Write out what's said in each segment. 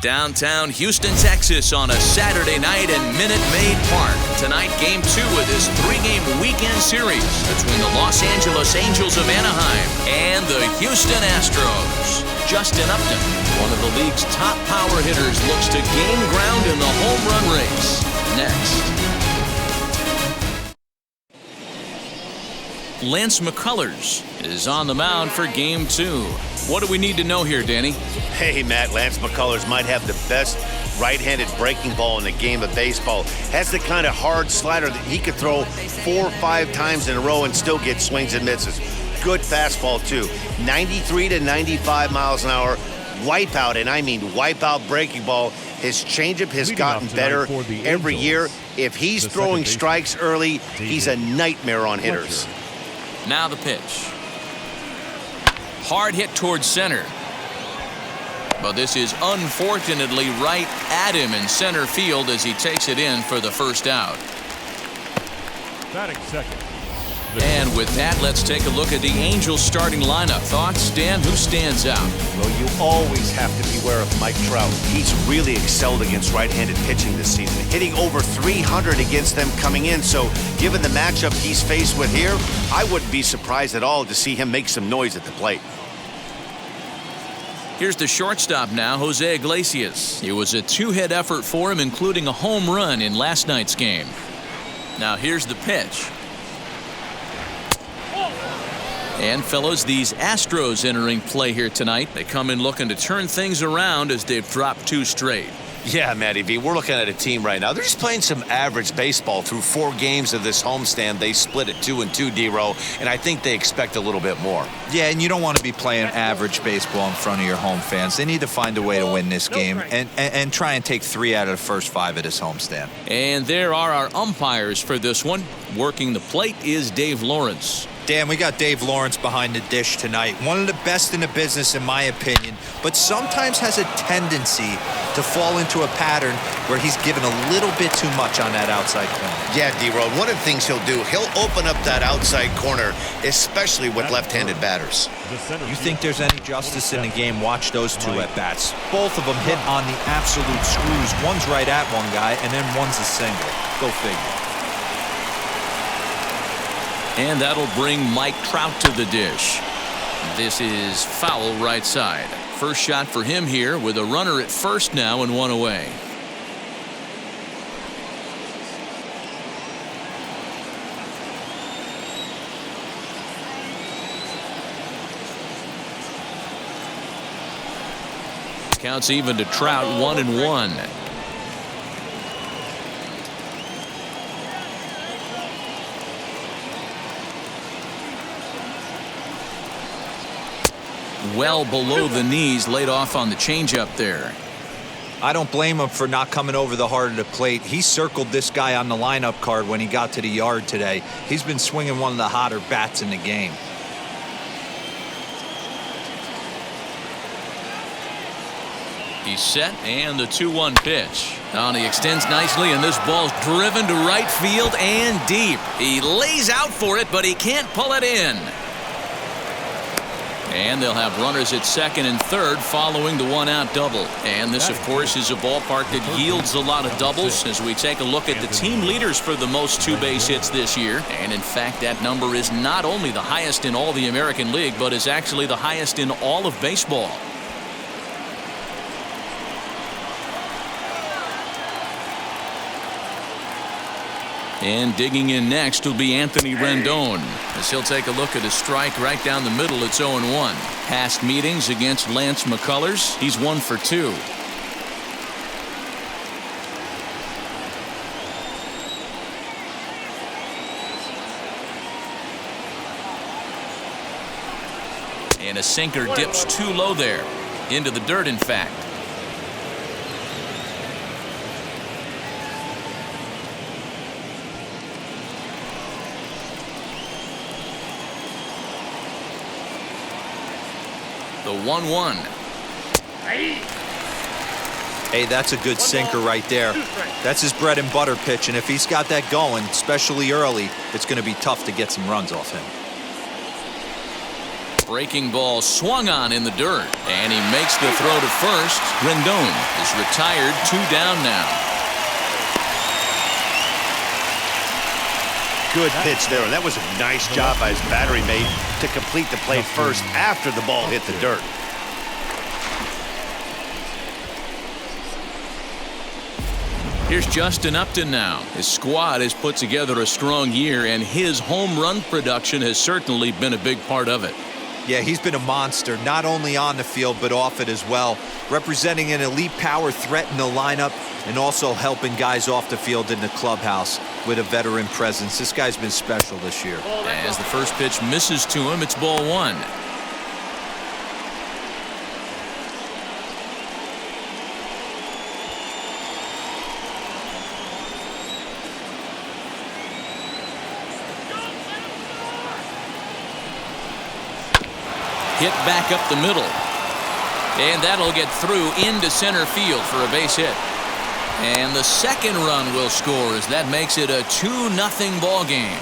Downtown Houston, Texas on a Saturday night in Minute Maid Park. Tonight, Game 2 of this 3-game weekend series between the Los Angeles Angels of Anaheim and the Houston Astros. Justin Upton, one of the league's top power hitters, looks to gain ground in the home run race. Next. Lance McCullers is on the mound for Game 2. What do we need to know here, Danny? Hey, Matt, Lance McCullers might have the best right-handed breaking ball in the game of baseball. Has the kind of hard slider that he could throw 4 or 5 times in a row and still get swings and misses. Good fastball, too. 93 to 95 miles an hour. Wipeout, and I mean wipeout breaking ball. His changeup has gotten better every year. If he's throwing strikes early, he's a nightmare on hitters. Now the pitch. Hard hit towards center. But this is unfortunately right at him in center field as he takes it in for the first out. Batting second. And with that, let's take a look at the Angels starting lineup. Thoughts, Dan? Who stands out? Well, you always have to beware of Mike Trout. He's really excelled against right-handed pitching this season, hitting over 300 against them coming in. So given the matchup he's faced with here, I wouldn't be surprised at all to see him make some noise at the plate. Here's the shortstop now, Jose Iglesias. It was a 2-hit effort for him, including a home run in last night's game. Now here's the pitch. And fellows, these Astros entering play here tonight. They come in looking to turn things around as they've dropped 2 straight. Yeah, Matty V, we're looking at a team right now. They're just playing some average baseball through 4 games of this homestand. They split at 2-2, D-Row, and I think they expect a little bit more. Yeah, and you don't want to be playing average baseball in front of your home fans. They need to find a way to win this game and try and take 3 out of the first 5 of this homestand. And there are our umpires for this one. Working the plate is Dave Lawrence. Dan, we got Dave Lawrence behind the dish tonight. One of the best in the business, in my opinion, but sometimes has a tendency to fall into a pattern where he's given a little bit too much on that outside corner. Yeah, D-Row, one of the things he'll do, he'll open up that outside corner, especially with left-handed batters. You think there's any justice in the game? Watch those 2 at-bats. Both of them hit on the absolute screws. One's right at one guy, and then one's a single. Go figure. And that'll bring Mike Trout to the dish. This is foul right side. First shot for him here with a runner at first now and 1 away. Counts even to Trout, 1-1. Well below the knees, laid off on the changeup there. I don't blame him for not coming over the heart of the plate. He circled this guy on the lineup card when he got to the yard today. He's been swinging one of the hotter bats in the game. He's set, and the 2-1 pitch. Now he extends nicely, and this ball's driven to right field and deep. He lays out for it, but he can't pull it in. And they'll have runners at second and third following the 1-out double. And this, of course, is a ballpark that yields a lot of doubles as we take a look at the team leaders for the most 2-base hits this year. And in fact, that number is not only the highest in all the American League, but is actually the highest in all of baseball. And digging in next will be Anthony Rendon, as he'll take a look at a strike right down the middle. It's 0-1. Past meetings against Lance McCullers, he's 1 for 2. And a sinker dips too low there. Into the dirt, in fact. The 1-1. Hey, that's a good sinker right there. That's his bread and butter pitch, and if he's got that going, especially early, it's going to be tough to get some runs off him. Breaking ball swung on in the dirt, and he makes the throw to first. Rendon is retired, 2 down now. Good pitch there, and that was a nice job by his battery mate to complete the play first after the ball hit the dirt. Here's Justin Upton now. His squad has put together a strong year, and his home run production has certainly been a big part of it. Yeah, he's been a monster, not only on the field, but off it as well. Representing an elite power threat in the lineup and also helping guys off the field in the clubhouse with a veteran presence. This guy's been special this year. As the first pitch misses to him, it's ball 1. Hit back up the middle. And that'll get through into center field for a base hit. And the second run will score as that makes it a 2-0 ball game.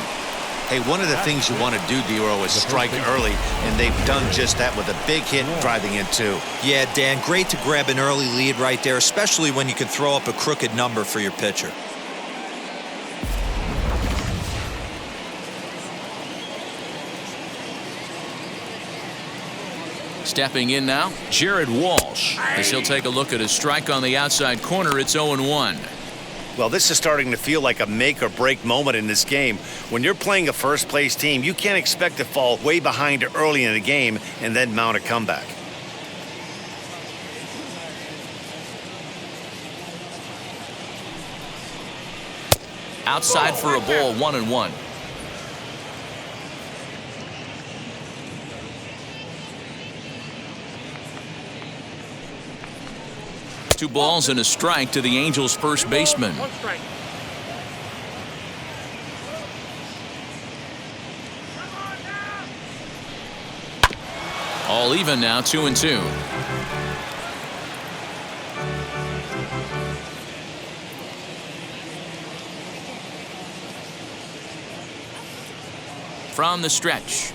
Hey, one of the things you want to do, DeRosa, is strike early, and they've done just that with a big hit driving in 2. Yeah, Dan, great to grab an early lead right there, especially when you can throw up a crooked number for your pitcher. Stepping in now, Jared Walsh. As he'll take a look at his strike on the outside corner, it's 0-1. Well, this is starting to feel like a make-or-break moment in this game. When you're playing a first-place team, you can't expect to fall way behind early in the game and then mount a comeback. Outside for a ball, 1-1. Two balls and a strike to the Angels' first baseman. All even now, 2-2. From the stretch.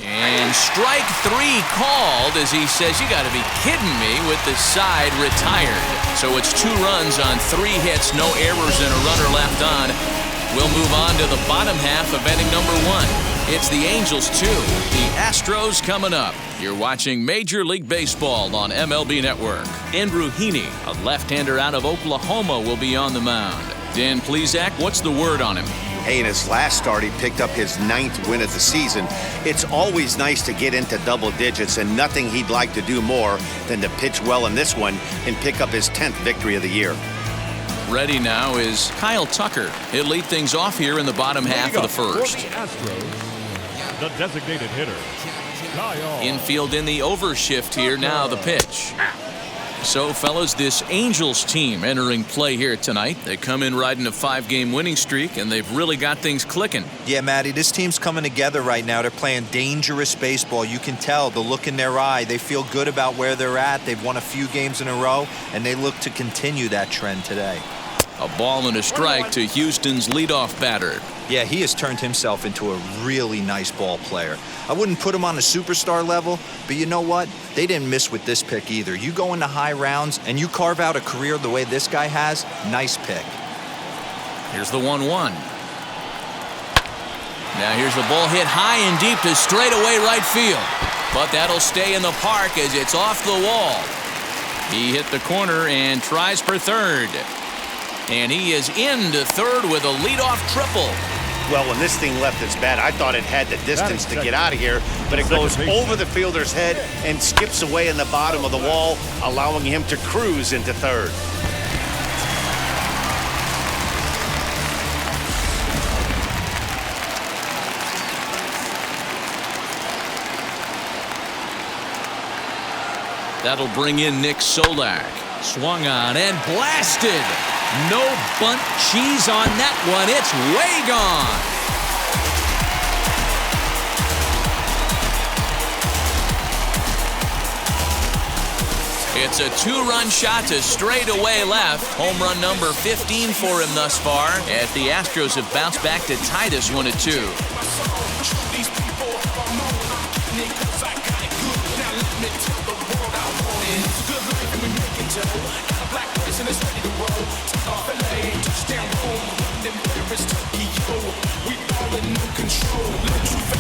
And strike 3 called as he says, you got to be kidding me, with the side retired. So it's 2 runs on 3 hits, no errors and a runner left on. We'll move on to the bottom half of inning number 1. It's the Angels 2, the Astros coming up. You're watching Major League Baseball on MLB Network. Andrew Heaney, a left-hander out of Oklahoma, will be on the mound. Dan Plesac, what's the word on him? Hey, in his last start, he picked up his 9th win of the season. It's always nice to get into double digits, and nothing he'd like to do more than to pitch well in this one and pick up his 10th victory of the year. Ready now is Kyle Tucker. He'll lead things off here in the bottom half of the first. For the Astros, the designated hitter, Kyle. Infield in the overshift here. Now the pitch. So, fellas, this Angels team entering play here tonight. They come in riding a 5-game winning streak, and they've really got things clicking. Yeah, Matty, this team's coming together right now. They're playing dangerous baseball. You can tell the look in their eye. They feel good about where they're at. They've won a few games in a row, and they look to continue that trend today. A ball and a strike to Houston's leadoff batter. Yeah, he has turned himself into a really nice ball player. I wouldn't put him on a superstar level, but you know what? They didn't miss with this pick either. You go into high rounds and you carve out a career the way this guy has, nice pick. Here's the 1-1. Now here's the ball hit high and deep to straightaway right field. But that'll stay in the park as it's off the wall. He hit the corner and tries for third. And he is into third with a leadoff triple. Well, when this thing left its bat, I thought it had the distance to get out of here, but it goes over the fielder's head and skips away in the bottom of the wall, allowing him to cruise into third. That'll bring in Nick Solak. Swung on and blasted. No bunt cheese on that one. It's way gone. It's a 2-run shot to straightaway left. Home run number 15 for him thus far, as the Astros have bounced back to tie this one at 2.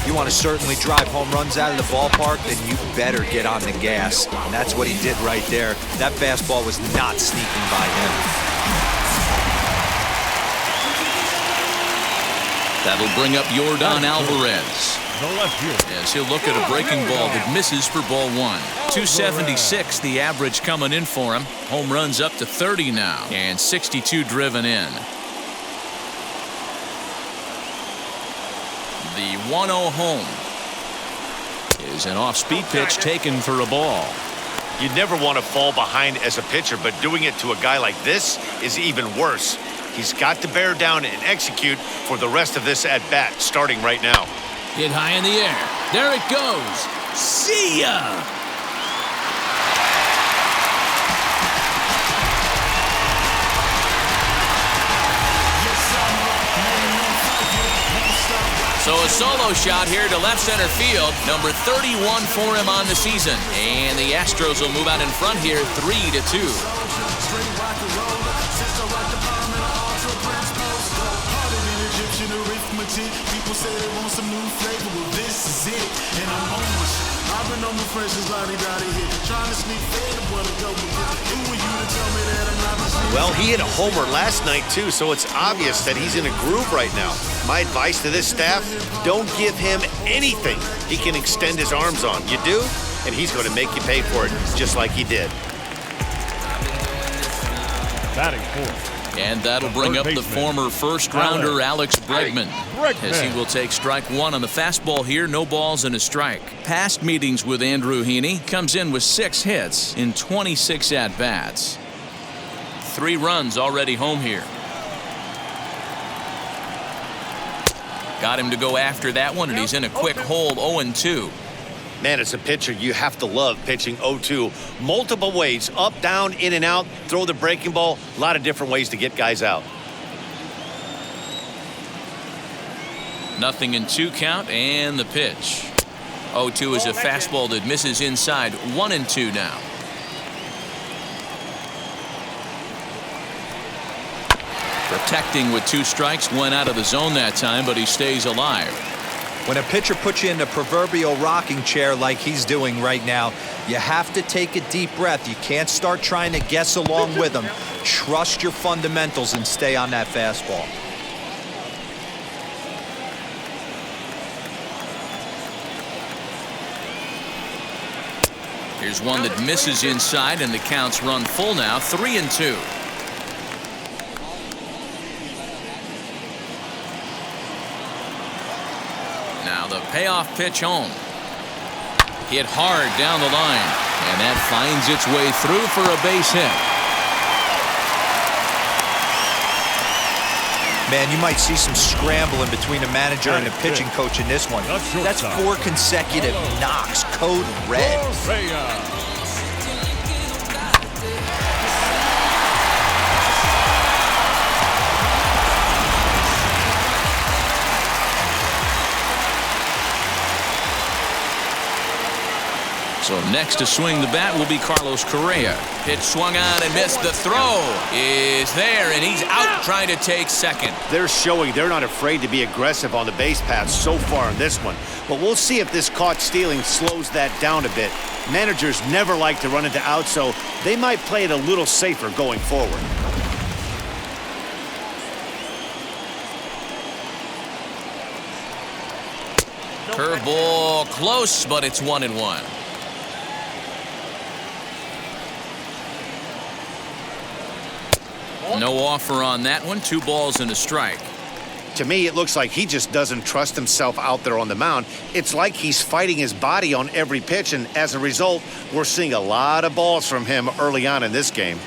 You want to certainly drive home runs out of the ballpark, then you better get on the gas. And that's what he did right there. That fastball was not sneaking by him. That'll bring up Yordan Alvarez. The left field. As he'll look at a breaking ball that misses for ball one. 276 the average coming in for him. Home runs up to 30 now. And 62 driven in. The 1-0 home is an off-speed pitch taken for a ball. You never want to fall behind as a pitcher, but doing it to a guy like this is even worse. He's got to bear down and execute for the rest of this at-bat, starting right now. Hit high in the air. There it goes. See ya! So a solo shot here to left center field. Number 31 for him on the season. And the Astros will move out in front here 3-2. People say they want some new flavor. Well, this is it. And I'm on my shit. I've been on the freshest lottie-dottie hit. Trying to sneak fade but a go. Who are you to tell me that I'm not the Well, he hit a homer last night, too, so it's obvious that he's in a groove right now. My advice to this staff, don't give him anything he can extend his arms on. You do, and he's going to make you pay for it, just like he did. Batting fourth. And that'll bring up the former first-rounder Alex Bregman, as he will take strike one on the fastball here. No balls and a strike. Past meetings with Andrew Heaney, comes in with 6 hits in 26 at-bats. 3 runs already home here. Got him to go after that one, and he's in a quick hold, 0-2. Man, as a pitcher, you have to love pitching 0-2. Multiple ways, up, down, in and out, throw the breaking ball. A lot of different ways to get guys out. Nothing in 2 count, and the pitch. 0-2 is a fastball that misses inside. 1-2 now. Protecting with 2 strikes, went out of the zone that time, but he stays alive. When a pitcher puts you in the proverbial rocking chair like he's doing right now, you have to take a deep breath. You can't start trying to guess along with him. Trust your fundamentals and stay on that fastball. Here's one that misses inside, and the counts run full now, 3-2. Now the payoff pitch home. Hit hard down the line, and that finds its way through for a base hit. Man, you might see some scrambling between the manager and the pitching coach in this one. That's 4 consecutive knocks, code red. So next to swing the bat will be Carlos Correa. Pitch swung on and missed. The throw is there, and he's out trying to take second. They're showing they're not afraid to be aggressive on the base paths so far in this one. But we'll see if this caught stealing slows that down a bit. Managers never like to run into outs, so they might play it a little safer going forward. Curveball close, but it's 1-1. No offer on that one. 2 balls and a strike. To me, it looks like he just doesn't trust himself out there on the mound. It's like he's fighting his body on every pitch, and as a result, we're seeing a lot of balls from him early on in this game.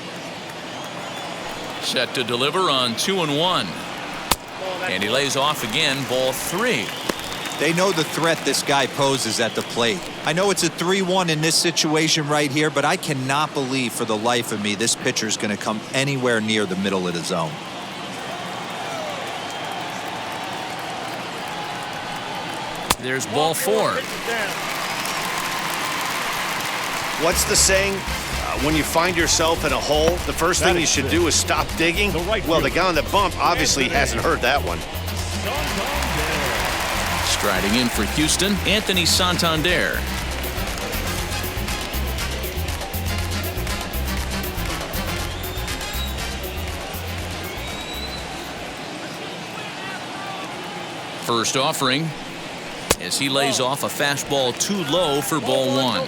Set to deliver on 2-1. And he lays off again, ball 3. They know the threat this guy poses at the plate. I know it's a 3-1 in this situation right here, but I cannot believe for the life of me this pitcher is going to come anywhere near the middle of the zone. There's ball 4. What's the saying? When you find yourself in a hole, the first thing you should do is stop digging. Well, the guy on the bump obviously hasn't heard that one. Striding in for Houston, Anthony Santander. First offering as he lays off a fastball too low for ball one.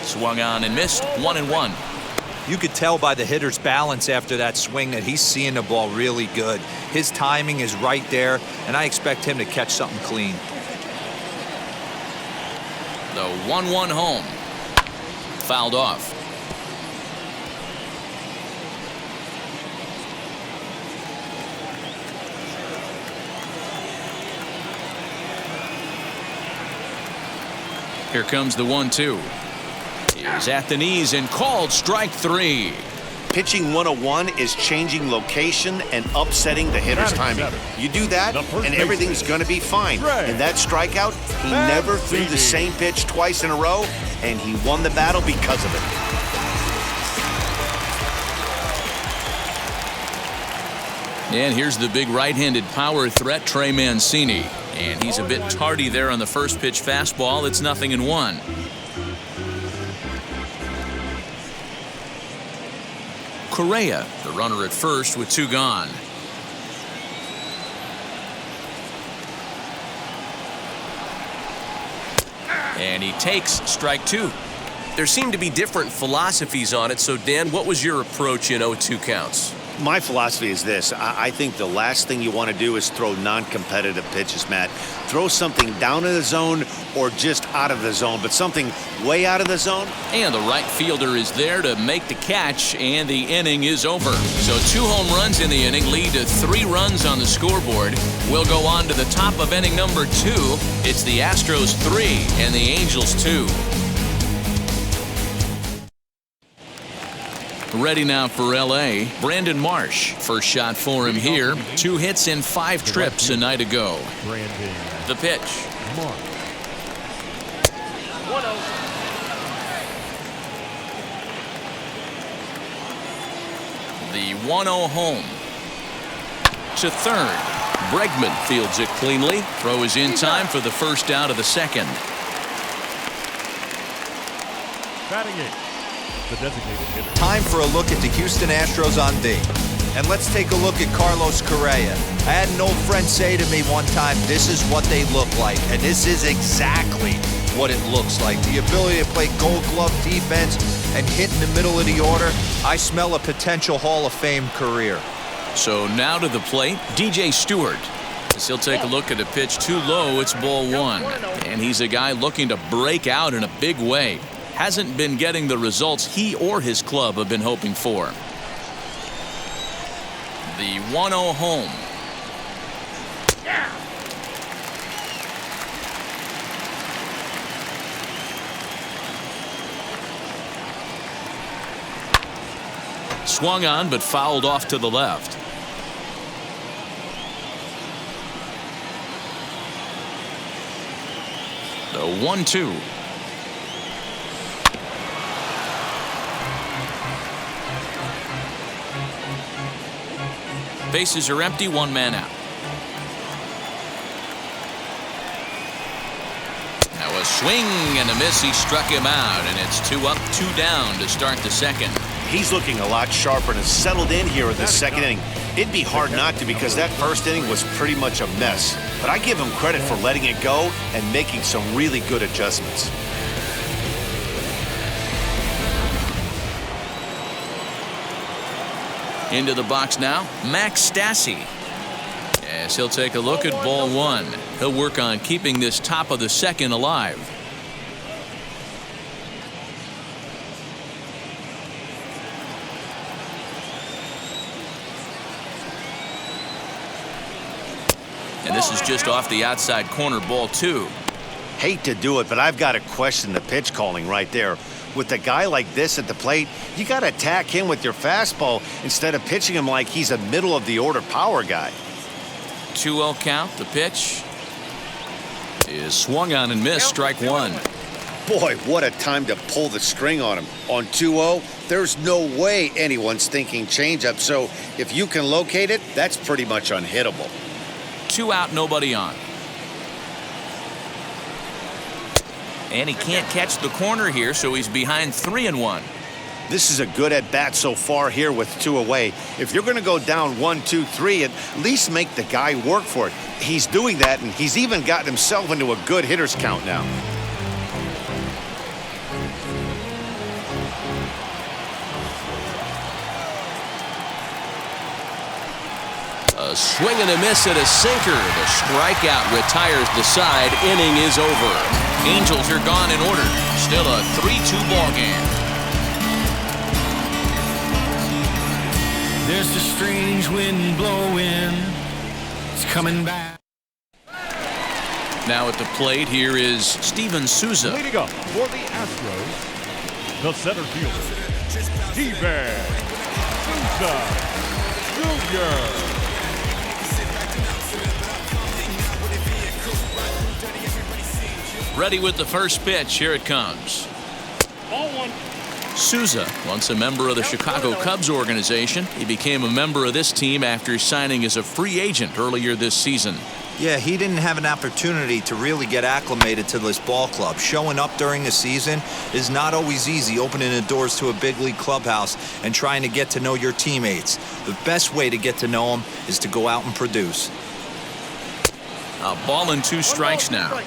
Swung on and missed. 1-1. You could tell by the hitter's balance after that swing that he's seeing the ball really good. His timing is right there, and I expect him to catch something clean. The 1-1 home. Fouled off. Here comes the 1-2. He's at the knees and called strike 3. Pitching 101 is changing location and upsetting the hitter's timing. You do that, and everything's going to be fine. In that strikeout, he never threw the same pitch twice in a row, and he won the battle because of it. And here's the big right-handed power threat, Trey Mancini. And he's a bit tardy there on the first pitch fastball. It's 0-1. Correa, the runner at first with 2 gone. And he takes strike 2. There seem to be different philosophies on it. So, Dan, what was your approach in 0-2 counts? My philosophy is this. I think the last thing you want to do is throw non-competitive pitches, Matt. Throw something down in the zone or just out of the zone, but something way out of the zone. And the right fielder is there to make the catch, and the inning is over. So 2 home runs in the inning lead to 3 runs on the scoreboard. We'll go on to the top of inning number 2. It's the Astros 3 and the Angels 2. Ready now for L.A., Brandon Marsh. First shot for him here. 2 hits in 5 trips a night ago. The pitch. The 1-0 home. To third. Bregman fields it cleanly. Throw is in time for the first out of the second. Batting 8. The designated hitter. Time for a look at the Houston Astros on D. And let's take a look at Carlos Correa. I had an old friend say to me one time, this is what they look like. And this is exactly what it looks like. The ability to play gold glove defense and hit in the middle of the order. I smell a potential Hall of Fame career. So now to the plate, DJ Stewart. As he'll take a look at a pitch too low, it's ball 1. And he's a guy looking to break out in a big way. Hasn't been getting the results he or his club have been hoping for. The 1-0 home. Swung on but fouled off to the left. The 1-2. Bases are empty, 1 man out. Now a swing and a miss. He struck him out, and it's 2 up, 2 down to start the second. He's looking a lot sharper and has settled in here in the second inning. It'd be hard not to because that first inning was pretty much a mess. But I give him credit for letting it go and making some really good adjustments. Into the box now, Max Stassi. As he'll take a look at ball 1. He'll work on keeping this top of the second alive. And this is just off the outside corner, ball 2. Hate to do it, but I've got to question the pitch calling right there. With a guy like this at the plate, you got to attack him with your fastball instead of pitching him like he's a middle of the order power guy. 2-0 count. The pitch is swung on and missed. Strike one. Boy, what a time to pull the string on him. On 2-0, there's no way anyone's thinking changeup. So if you can locate it, that's pretty much unhittable. 2 out, nobody on. And he can't catch the corner here, so he's behind 3-1. This is a good at-bat so far here with 2 away. If you're going to go down 1-2-3, at least make the guy work for it. He's doing that, and he's even gotten himself into a good hitter's count now. A swing and a miss at a sinker. The strikeout retires the side. Inning is over. Angels are gone in order. Still a 3-2 ball game. There's a strange wind blowing. It's coming back. Now at the plate, here is Steven Souza. Leading up for the Astros, the center fielder, Diego Padres Jr. Ready with the first pitch. Here it comes. Ball one. Souza, once a member of the Chicago Cubs organization, he became a member of this team after signing as a free agent earlier this season. Yeah, he didn't have an opportunity to really get acclimated to this ball club. Showing up during the season is not always easy, opening the doors to a big league clubhouse and trying to get to know your teammates. The best way to get to know them is to go out and produce. A ball and 2 strikes now.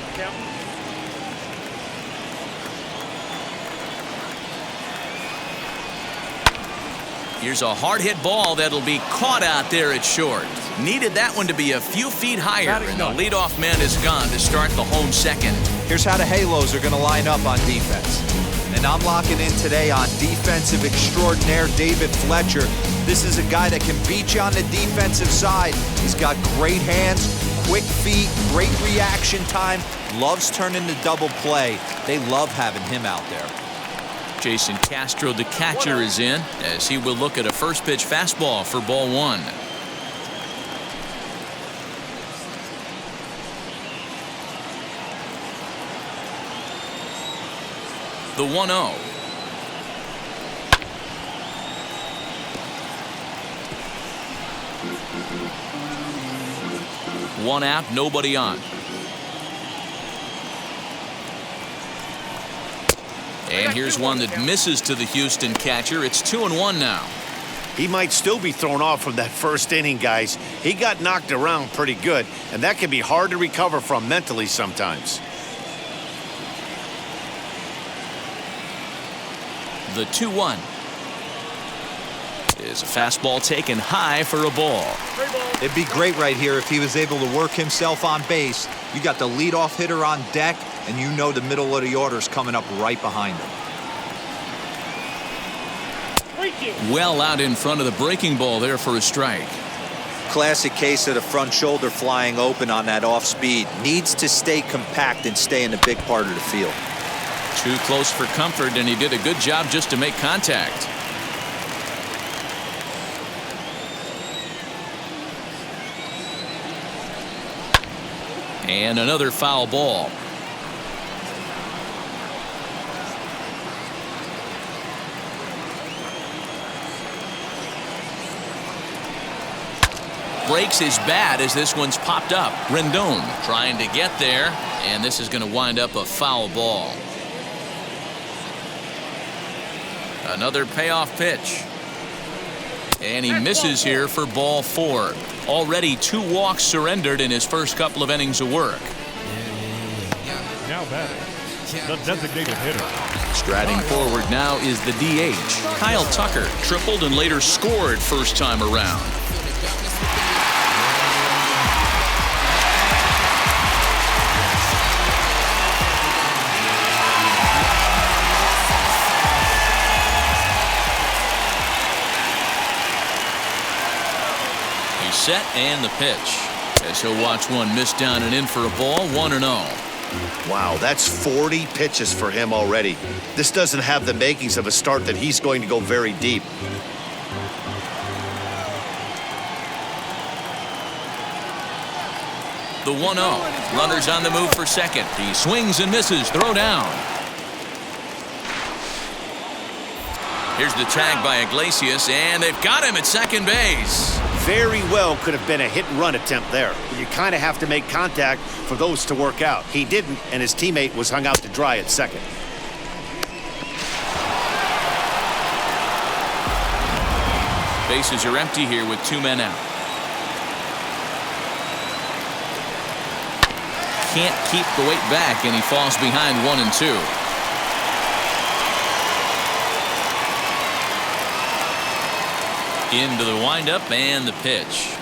Here's a hard-hit ball that'll be caught out there at short. Needed that one to be a few feet higher, and the leadoff man is gone to start the home second. Here's how the Halos are going to line up on defense. And I'm locking in today on defensive extraordinaire David Fletcher. This is a guy that can beat you on the defensive side. He's got great hands, quick feet, great reaction time, loves turning the double play. They love having him out there. Jason Castro, the catcher, is in as he will look at a first pitch fastball for ball 1. The 1-0. One out, nobody on. And here's one that misses to the Houston catcher. It's 2-1 now. He might still be thrown off from that first inning, guys. He got knocked around pretty good, and that can be hard to recover from mentally sometimes. The 2-1 is a fastball taken high for a ball. It'd be great right here if he was able to work himself on base. You got the leadoff hitter on deck, and you know the middle of the order's coming up right behind him. Well out in front of the breaking ball there for a strike. Classic case of the front shoulder flying open on that off speed. Needs to stay compact and stay in the big part of the field. Too close for comfort, and he did a good job just to make contact. And another foul ball. Breaks his bat as this one's popped up. Rendon trying to get there, and this is going to wind up a foul ball. Another payoff pitch. And he misses here for ball 4. Already 2 walks surrendered in his first couple of innings of work. Now batting, the designated hitter. Striding forward now is the DH. Kyle Tucker tripled and later scored first time around. Set and the pitch as he'll watch one miss down and in for a ball. 1-0. Wow, that's 40 pitches for him already. This doesn't have the makings of a start that he's going to go very deep. The 1-0. Runners on the move for second. He swings and misses. Throw down. Here's the tag by Iglesias, and they've got him at second base. Very well could have been a hit-and-run attempt there. You kind of have to make contact for those to work out. He didn't, and his teammate was hung out to dry at second. Bases are empty here with 2 men out. Can't keep the weight back, and he falls behind 1-2. Into the windup and the pitch.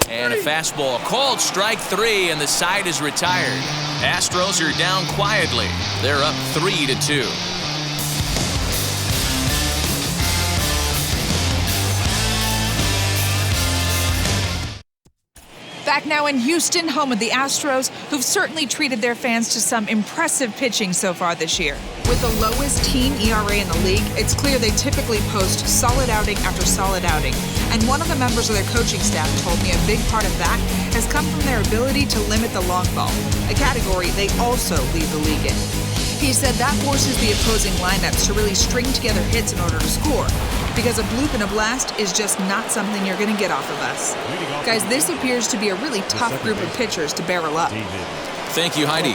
And a fastball called strike 3, and the side is retired. Astros are down quietly. They're up 3-2. Back now in Houston, home of the Astros, who've certainly treated their fans to some impressive pitching so far this year. With the lowest team ERA in the league, it's clear they typically post solid outing after solid outing. And one of the members of their coaching staff told me a big part of that has come from their ability to limit the long ball, a category they also lead the league in. He said that forces the opposing lineups to really string together hits in order to score, because a bloop and a blast is just not something you're going to get off of us. Guys, this appears to be a really tough group of pitchers to barrel up. Thank you, Heidi.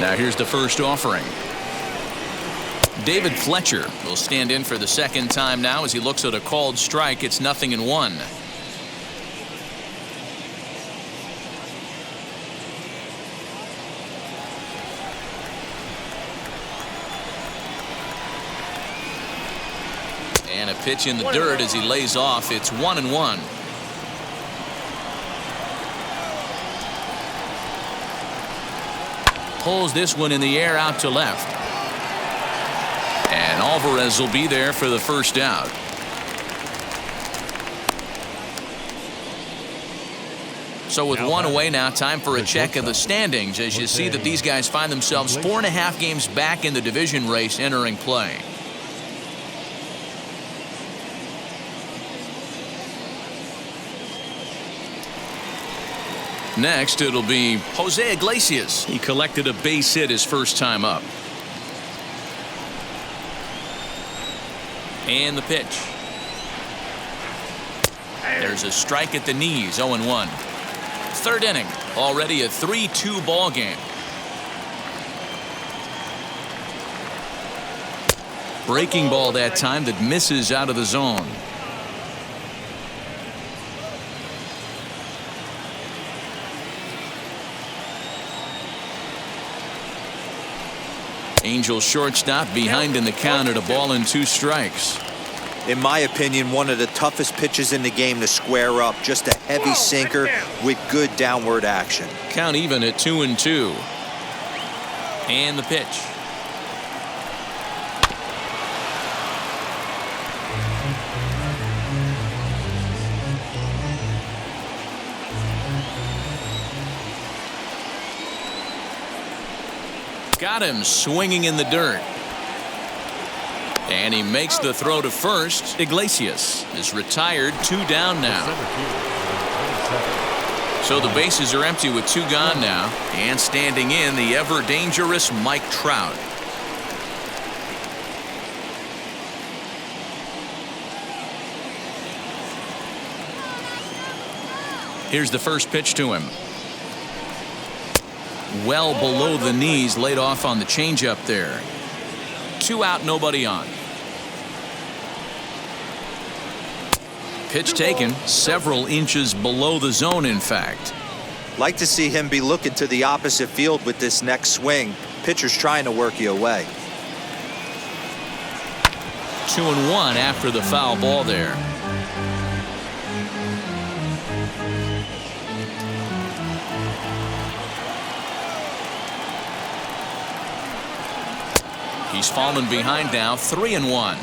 Now here's the first offering. David Fletcher will stand in for the second time now as he looks at a called strike. It's 0-1. And a pitch in the dirt as he lays off. It's 1-1. Pulls this one in the air out to left. And Alvarez will be there for the first out. So with one away now, time for a check of the standings as you see that these guys find themselves 4.5 games back in the division race entering play. Next, it'll be Jose Iglesias. He collected a base hit his first time up. And the pitch. There's a strike at the knees, 0-1. Third inning, already a 3-2 ball game. Breaking ball that time that misses out of the zone. Angels shortstop behind in the count at 1-2 strikes. In my opinion, one of the toughest pitches in the game to square up. Just a heavy sinker with good downward action. Count even at 2-2. And the pitch. Got him swinging in the dirt. And he makes the throw to first. Iglesias is retired, 2 down now. So the bases are empty with 2 gone now. And standing in, the ever-dangerous Mike Trout. Here's the first pitch to him. Well below the knees, laid off on the changeup there. 2 out, nobody on. Pitch taken, several inches below the zone, in fact. Like to see him be looking to the opposite field with this next swing. Pitcher's trying to work you away. 2-1 after the foul ball there. He's fallen behind now, 3-1.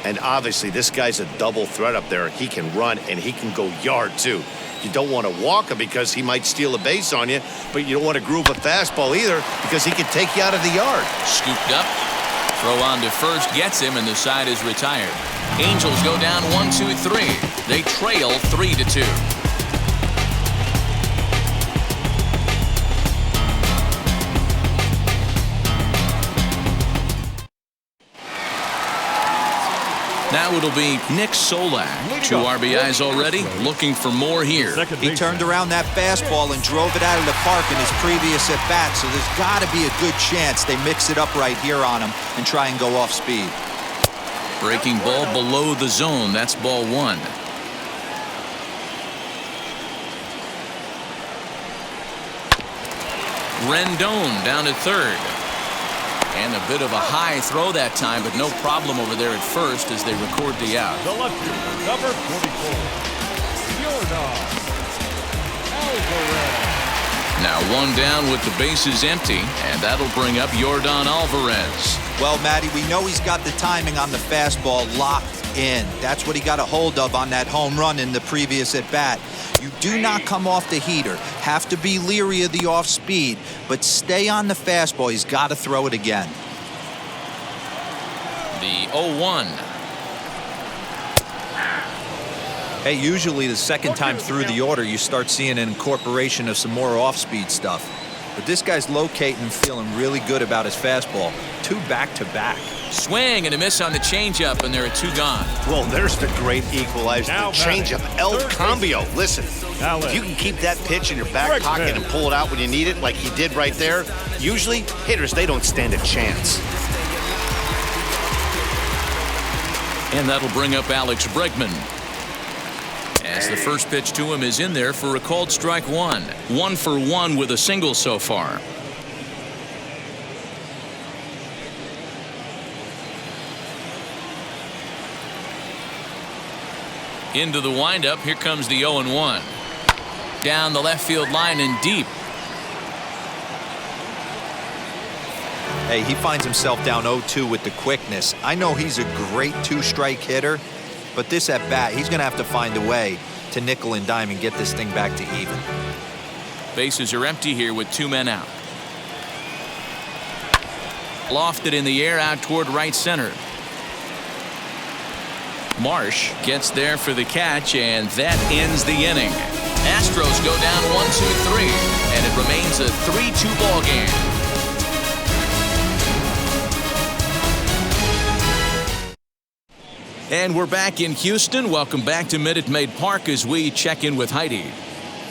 And obviously this guy's a double threat up there. He can run and he can go yard too. You don't want to walk him because he might steal a base on you, but you don't want to groove a fastball either because he can take you out of the yard. Scooped up Throw on to first gets him, and the side is retired. Angels go down 1-2-3. They trail 3-2. Now it'll be Nick Solak. 2 RBIs already, looking for more here. He turned around that fastball and drove it out of the park in his previous at-bat, so there's got to be a good chance they mix it up right here on him and try and go off speed. Breaking ball below the zone. That's ball 1. Rendon down to third. And a bit of a high throw that time, but no problem over there at first as they record the out. The left fielder, number 44, Yordan Alvarez. Now 1 down with the bases empty, and that'll bring up Yordan Alvarez. Well, Matty, we know he's got the timing on the fastball locked in. That's what he got a hold of on that home run in the previous at-bat. You do not come off the heater. Have to be leery of the off speed, but stay on the fastball. He's got to throw it again. The 0-1. Hey, usually the second time through the order, you start seeing an incorporation of some more off-speed stuff. But this guy's locating, feeling really good about his fastball. 2 back-to-back. Swing and a miss on the changeup, and there are 2 gone. Well, there's the great equalizer, the changeup, El Cambio. Listen, if you can keep that pitch in your back pocket and pull it out when you need it, like he did right there, usually hitters, they don't stand a chance. And that'll bring up Alex Bregman. As the first pitch to him is in there for a called strike 1. 1 for 1 with a single so far. Into the windup. Here comes the 0-1. Down the left field line and deep. Hey, he finds himself down 0-2 with the quickness. I know he's a great 2-strike hitter, but this at bat, he's going to have to find a way to nickel and dime and get this thing back to even. Bases are empty here with 2 men out. Lofted in the air out toward right center. Marsh gets there for the catch, and that ends the inning. Astros go down 1-2-3, and it remains a 3-2 ball game. And we're back in Houston. Welcome back to Minute Maid Park as we check in with Heidi.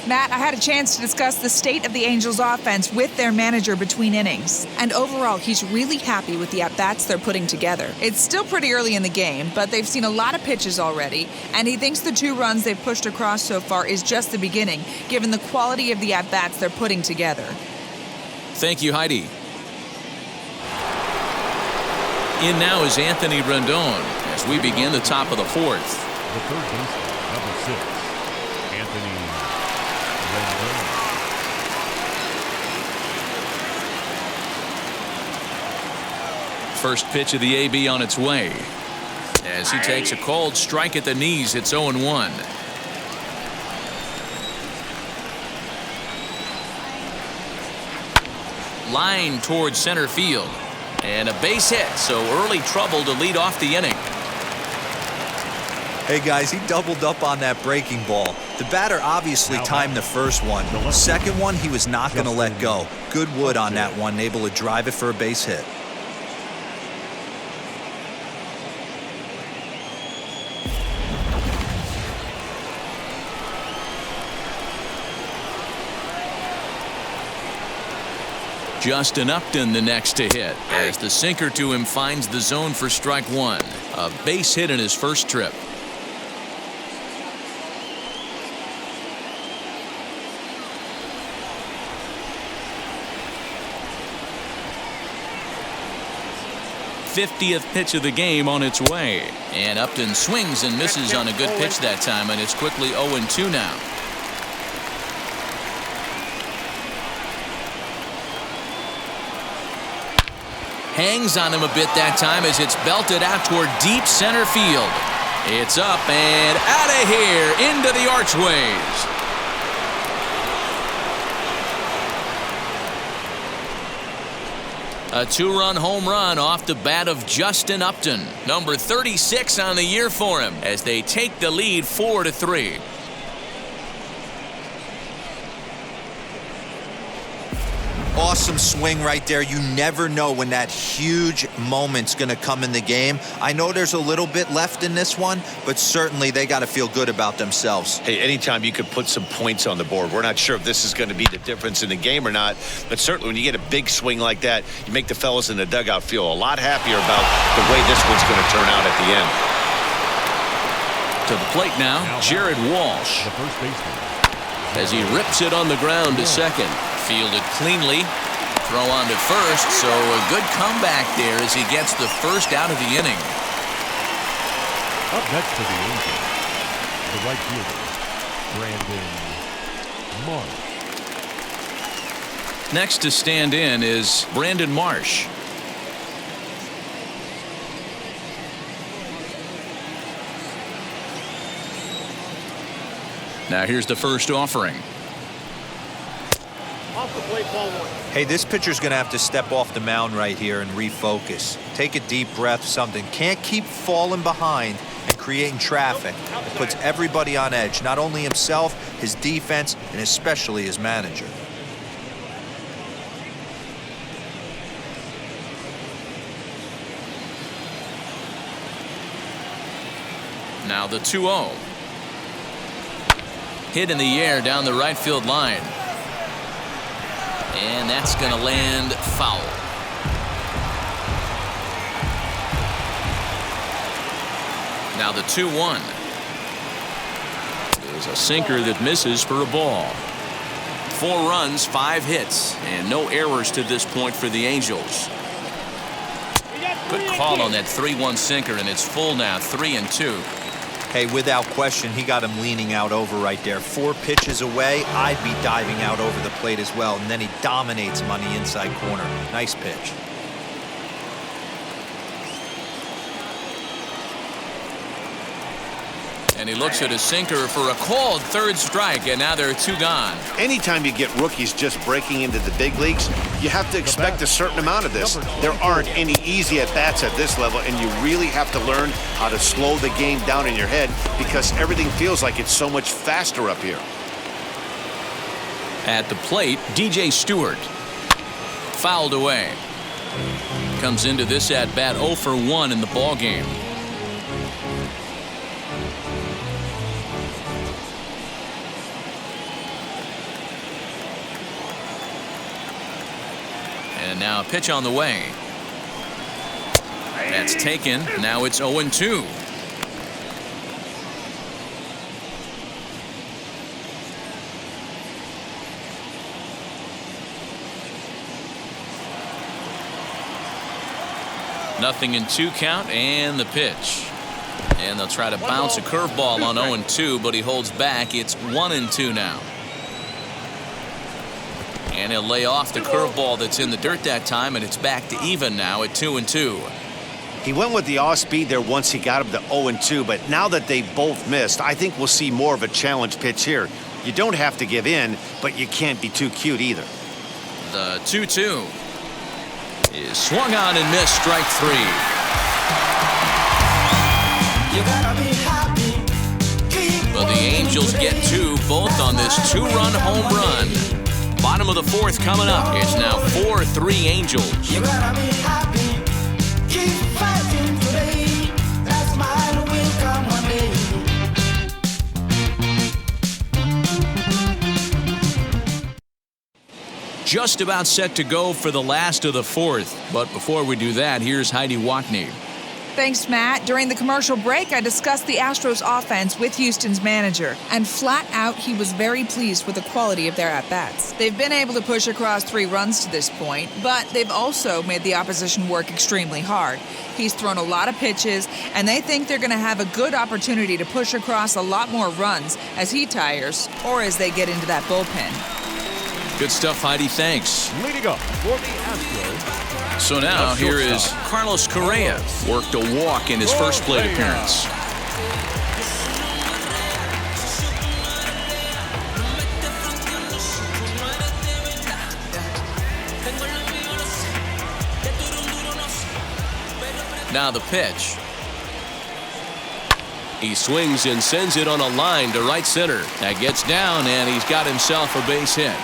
Matt, I had a chance to discuss the state of the Angels offense with their manager between innings. And overall, he's really happy with the at-bats they're putting together. It's still pretty early in the game, but they've seen a lot of pitches already. And he thinks the 2 runs they've pushed across so far is just the beginning, given the quality of the at-bats they're putting together. Thank you, Heidi. In now is Anthony Rendon as we begin the top of the 4th. The third baseman, number 6, Anthony Rendon. First pitch of the AB on its way. As he takes a called strike at the knees, it's 0-1. Line towards center field. And a base hit, so early trouble to lead off the inning. Hey guys, he doubled up on that breaking ball. The batter obviously timed the first one. The second one, he was not going to let go. Good wood on that one, able to drive it for a base hit. Justin Upton the next to hit as the sinker to him finds the zone for strike 1. A base hit in his first trip. '50th pitch of the game on its way. And Upton swings and misses on a good pitch that time, and it's quickly 0-2 now. Hangs on him a bit that time as it's belted out toward deep center field. It's up and out of here into the archways. A 2-run home run off the bat of Justin Upton. Number 36 on the year for him as they take the lead 4-3. Awesome swing right there. You never know when that huge moment's going to come in the game. I know there's a little bit left in this one, but certainly they got to feel good about themselves. Hey, anytime you could put some points on the board. We're not sure if this is going to be the difference in the game or not, but certainly when you get a big swing like that, you make the fellas in the dugout feel a lot happier about the way this one's going to turn out at the end. To the plate now, Jared Walsh. The first baseman. As he rips it on the ground to second. Fielded cleanly. Throw on to first, so a good comeback there as he gets the first out of the inning. Up next for the Angels, the right fielder, Brandon Marsh. Next to stand in is Brandon Marsh. Now here's the first offering. Hey, this pitcher's going to have to step off the mound right here and refocus. Take a deep breath, something. Can't keep falling behind and creating traffic. It puts everybody on edge, not only himself, his defense, and especially his manager. Now the 2-0. Hit in the air down the right field line. And that's going to land foul. Now the 2-1. There's a sinker that misses for a ball. 4 runs, 5 hits, and no errors to this point for the Angels. Good call on that 3-1 sinker, and it's full now, 3-2. Hey, without question, he got him leaning out over right there. 4 pitches away, I'd be diving out over the plate as well. And then he dominates him on the inside corner. Nice pitch. And he looks at a sinker for a called 3rd strike, and now there are 2 gone. Anytime you get rookies just breaking into the big leagues, you have to expect a certain amount of this. There aren't any easy at-bats at this level, and you really have to learn how to slow the game down in your head because everything feels like it's so much faster up here. At the plate, DJ Stewart. Fouled away. Comes into this at-bat 0 for 1 in the ballgame. And now a pitch on the way. That's taken. Now it's 0-2. Nothing in 2 count, and the pitch. And they'll try to bounce a curveball on 0-2, but he holds back. It's 1-2 now. And he'll lay off the curveball that's in the dirt that time, and it's back to even now at 2-2. He went with the off speed there once he got him to 0-2, but now that they both missed, I think we'll see more of a challenge pitch here. You don't have to give in, but you can't be too cute either. The 2-2 is swung on and missed, strike 3. But the Angels get 2, both on this 2-run home run. Bottom of the 4th coming up. It's now 4-3 Angels. You gotta be happy, keep fighting today. That smile will come one day. Just about set to go for the last of the 4th. But before we do that, here's Heidi Watney. Thanks, Matt. During the commercial break, I discussed the Astros offense with Houston's manager, and flat out, he was very pleased with the quality of their at-bats. They've been able to push across 3 runs to this point, but they've also made the opposition work extremely hard. He's thrown a lot of pitches, and they think they're going to have a good opportunity to push across a lot more runs as he tires or as they get into that bullpen. Good stuff, Heidi. Thanks. Leading up for the Astros. So now here is Carlos Correa. Worked a walk in his first plate appearance. Now the pitch. He swings and sends it on a line to right center. That gets down, and he's got himself a base hit.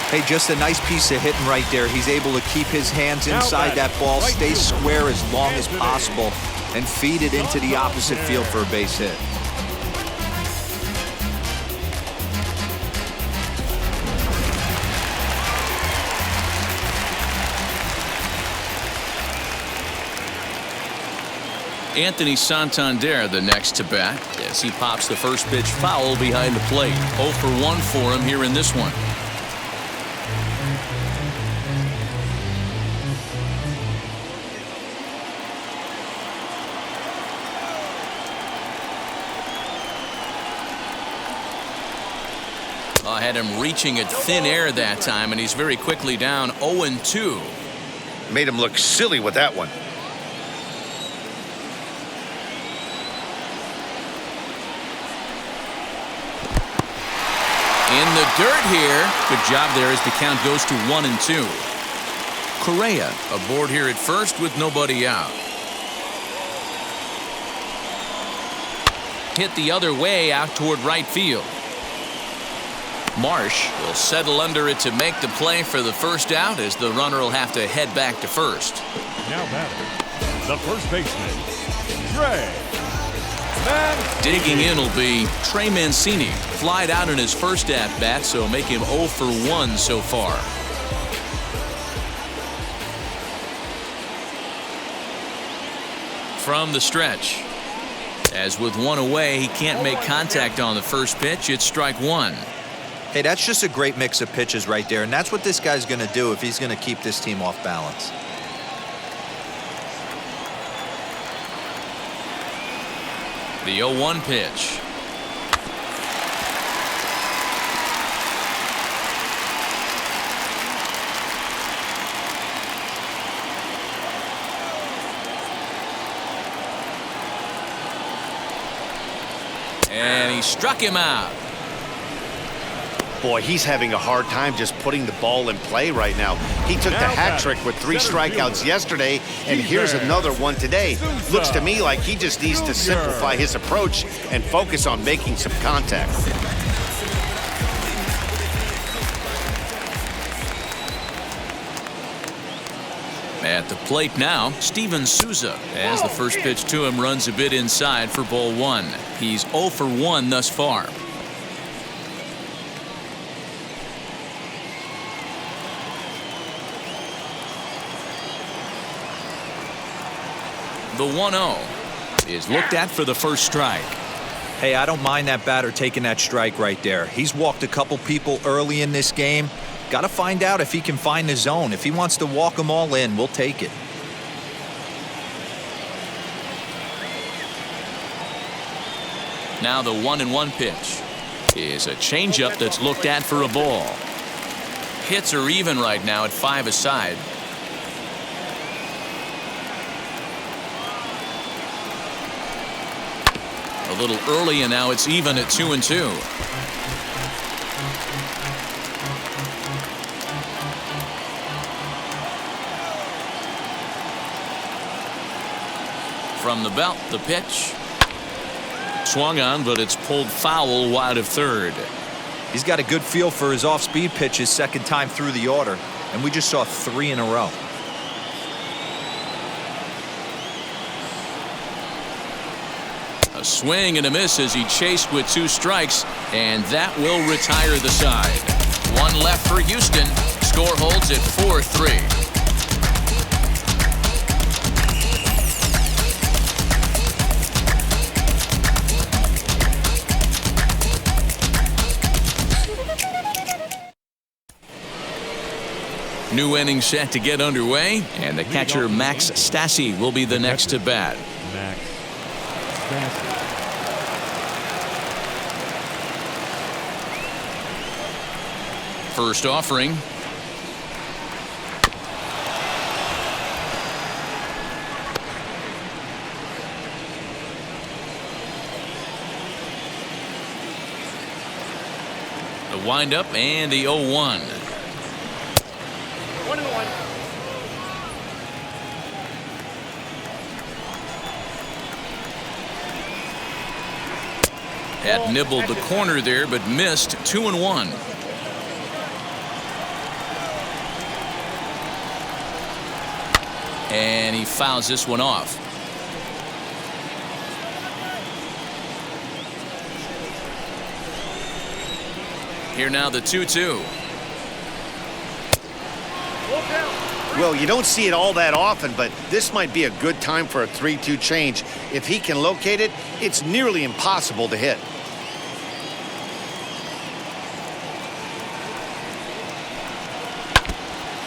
Hey, just a nice piece of hitting right there. He's able to keep his hands inside that ball, stay square as long as possible, and feed it into the opposite field for a base hit. Anthony Santander the next to bat as he pops the first pitch foul behind the plate. 0 for 1 for him here in this one. I had him reaching at thin air that time, and he's very quickly down 0-2. Made him look silly with that one. In the dirt here. Good job there as the count goes to 1-2. Correa aboard here at first with nobody out. Hit the other way out toward right field. Marsh will settle under it to make the play for the first out as the runner will have to head back to first. Now batting, the first baseman, Trey Mancini. Digging in will be Trey Mancini. Flied out in his first at-bat, so make him 0 for 1 so far. From the stretch. As with one away, he can't make contact on the first pitch. It's strike one. Hey, that's just a great mix of pitches right there, and that's what this guy's going to do if he's going to keep this team off balance. The 0-1 pitch. And he struck him out. Boy, he's having a hard time just putting the ball in play right now. He took the hat trick with 3 strikeouts yesterday, and here's another one today. Looks to me like he just needs to simplify his approach and focus on making some contact. At the plate now, Steven Souza, as the first pitch to him runs a bit inside for ball 1. He's 0 for 1 thus far. The 1-0 is looked at for the first strike. Hey, I don't mind that batter taking that strike right there. He's walked a couple people early in this game. Got to find out if he can find the zone. If he wants to walk them all in, we'll take it. Now the 1-1 pitch is a changeup that's looked at for a ball. Hits are even right now at 5 aside. A little early, and now it's even at 2-2. From the belt, the pitch. Swung on, but it's pulled foul wide of third. He's got a good feel for his off-speed pitches second time through the order, and we just saw 3 in a row. A swing and a miss as he chased with 2 strikes, and that will retire the side. 1 left for Houston. Score holds at 4-3. New inning set to get underway, and the catcher Max Stassi will be the next to bat. Max Stassi. First offering. The windup and the 0-1. Had nibbled the corner there, but missed 2-1. And he fouls this one off. Here now the 2-2. Well, you don't see it all that often, but this might be a good time for a 3-2 change. If he can locate it, it's nearly impossible to hit.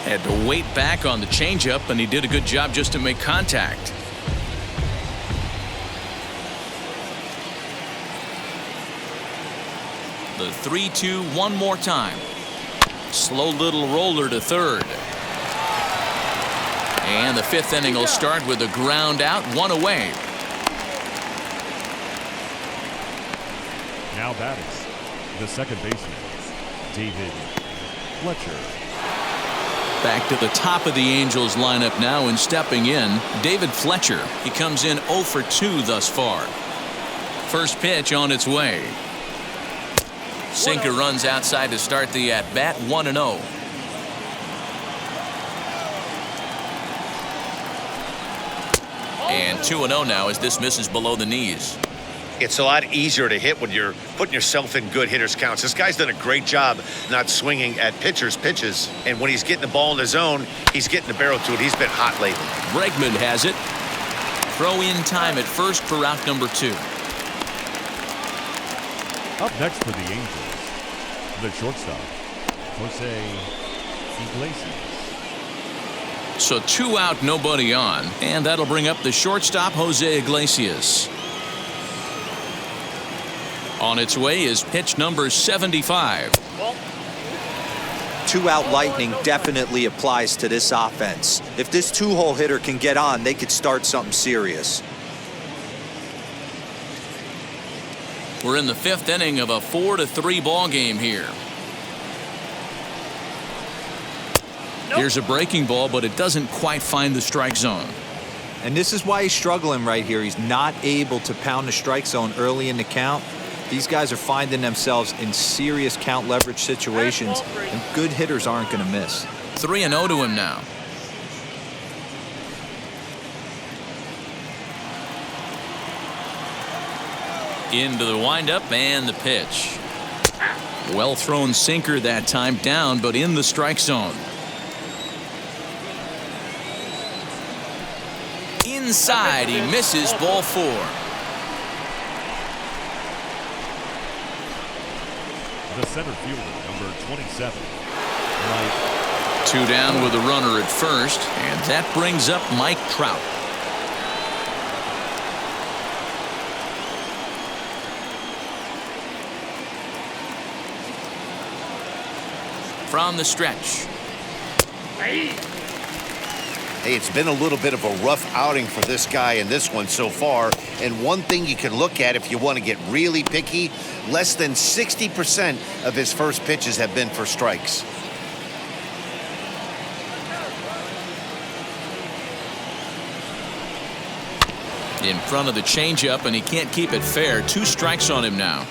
Had to wait back on the changeup, and he did a good job just to make contact. The 3-2 one more time. Slow little roller to third. And the fifth inning will start with a ground out, one away. Now batting, the second baseman, David Fletcher. Back to the top of the Angels lineup now, and stepping in, David Fletcher. He comes in 0 for 2 thus far. First pitch on its way. Sinker runs outside to start the at-bat, 1-0. And 2-0 now as this misses below the knees. It's a lot easier to hit when you're putting yourself in good hitters' counts. This guy's done a great job not swinging at pitchers' pitches. And when he's getting the ball in the zone, he's getting the barrel to it. He's been hot lately. Bregman has it. Throw in time at first for out number 2. Up next for the Angels, the shortstop, Jose Iglesias. So 2 out, nobody on. And that'll bring up the shortstop, Jose Iglesias. On its way is pitch number 75. 2-out lightning definitely applies to this offense. If this 2-hole hitter can get on, they could start something serious. We're in the 5th inning of a 4-3 ball game here. Here's a breaking ball, but it doesn't quite find the strike zone. And this is why he's struggling right here. He's not able to pound the strike zone early in the count. These guys are finding themselves in serious count leverage situations, and good hitters aren't going to miss. 3-0 to him now. Into the windup and the pitch. Well thrown sinker that time, down but in the strike zone. Inside, he misses, ball 4. The center fielder, number 27, Mike. 2 down with a runner at first, and that brings up Mike Trout. From the stretch. Hey, it's been a little bit of a rough outing for this guy in this one so far. And one thing you can look at if you want to get really picky, less than 60% of his first pitches have been for strikes. In front of the changeup, and he can't keep it fair. 2 strikes on him now.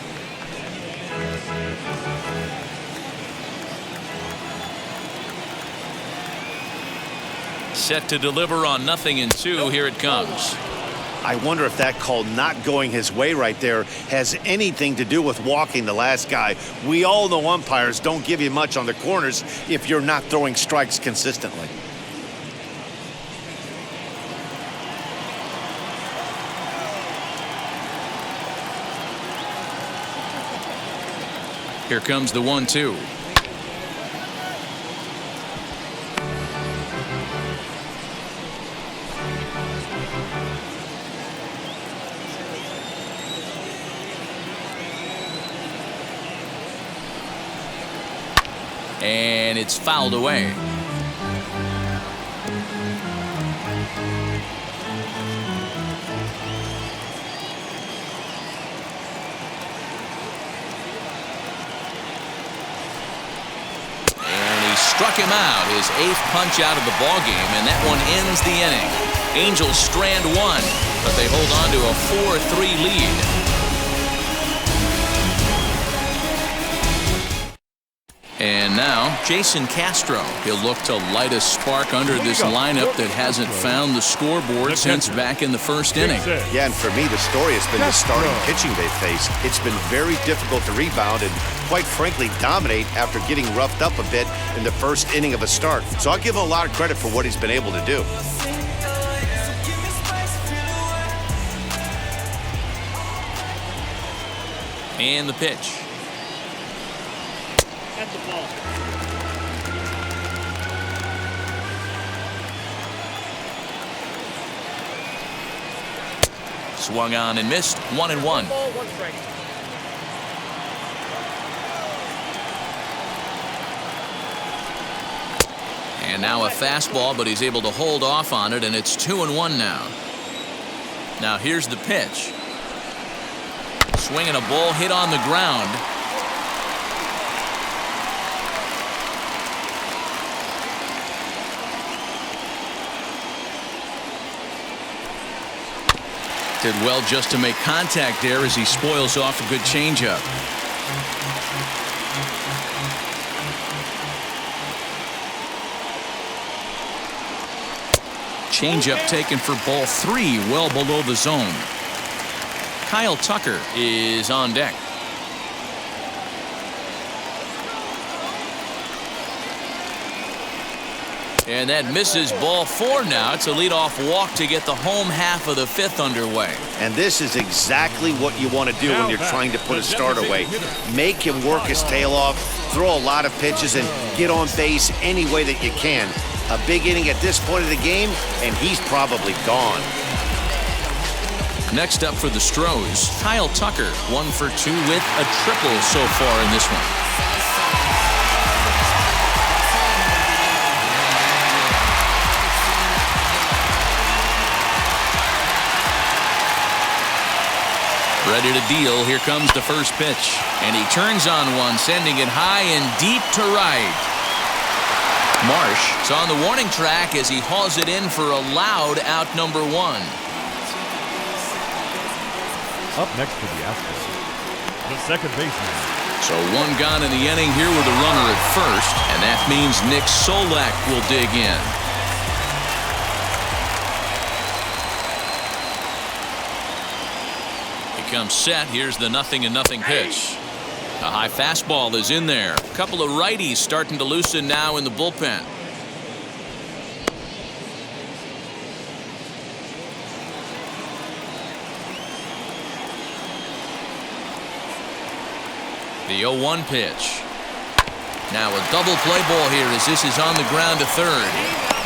Set to deliver on 0-2. Here it comes. I wonder if that call not going his way right there has anything to do with walking the last guy. We all know umpires don't give you much on the corners if you're not throwing strikes consistently. Here comes the 1-2. And it's fouled away. And he struck him out, his 8th punch out of the ball game, and that one ends the inning. Angels strand 1, but they hold on to a 4-3 lead. now, Jason Castro. He'll look to light a spark under this lineup that hasn't found the scoreboard since back in the first inning. Yeah, and for me, the story has been the starting pitching they faced. It's been very difficult to rebound and, quite frankly, dominate after getting roughed up a bit in the first inning of a start. So I'll give him a lot of credit for what he's been able to do. And the pitch. At the ball. Swung on and missed. 1-1. Ball, 1 strike. And now a fastball, but he's able to hold off on it, and it's 2-1 now. Now here's the pitch. Swinging a ball hit on the ground. Did well just to make contact there as he spoils off a good changeup. Changeup taken for ball 3, well below the zone. Kyle Tucker is on deck. And that misses ball 4 now. It's a leadoff walk to get the home half of the 5th underway. And this is exactly what you want to do when you're trying to put a start away. Make him work his tail off, throw a lot of pitches, and get on base any way that you can. A big inning at this point of the game, and he's probably gone. Next up for the Astros, Kyle Tucker, 1 for 2 with a triple so far in this one. Ready to deal. Here comes the first pitch. And he turns on one, sending it high and deep to right. Marsh is on the warning track as he hauls it in for a loud out number 1. Up next for the Astros, the second baseman. So 1 gone in the inning here with a runner at first, and that means Nick Solak will dig in. He comes set. Here's the 0-0 pitch. A high fastball is in there. A couple of righties starting to loosen now in the bullpen. The 0-1 pitch. Now a double play ball here as this is on the ground to third.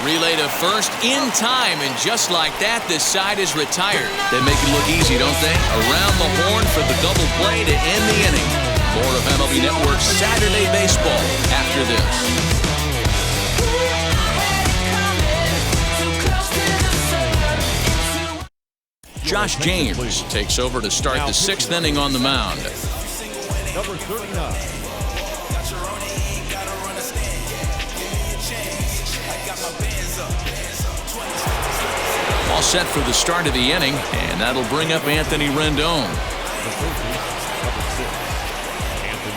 Relay to first in time, and just like that, this side is retired. They make it look easy, don't they? Around the horn for the double play to end the inning. More of MLB Network's Saturday Baseball after this. Josh James takes over to start the 6th inning on the mound. Number 39. All set for the start of the inning, and that'll bring up Anthony Rendon.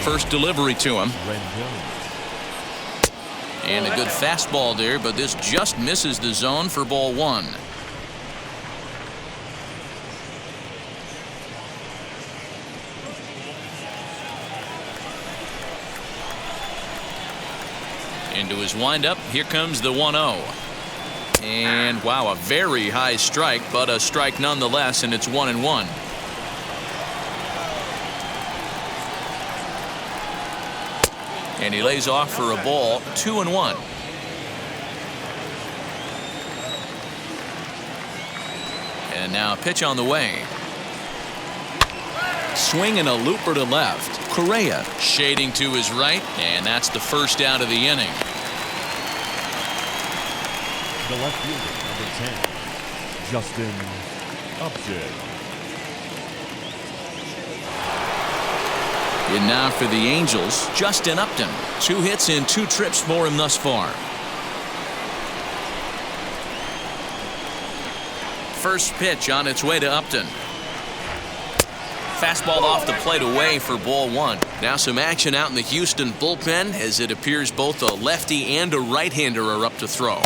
First delivery to him. And a good fastball there, but this just misses the zone for ball 1. Into his windup, here comes the 1-0. And wow, a very high strike, but a strike nonetheless, and it's 1-1. And he lays off for a ball, 2-1. And now a pitch on the way. Swing and a looper to left. Correa shading to his right, and that's the first out of the inning. The left fielder, number 10, Justin Upton. And now for the Angels, Justin Upton. 2 hits and 2 trips for him thus far. First pitch on its way to Upton. Fastball off the plate away for ball one. Now some action out in the Houston bullpen as it appears both a lefty and a right-hander are up to throw.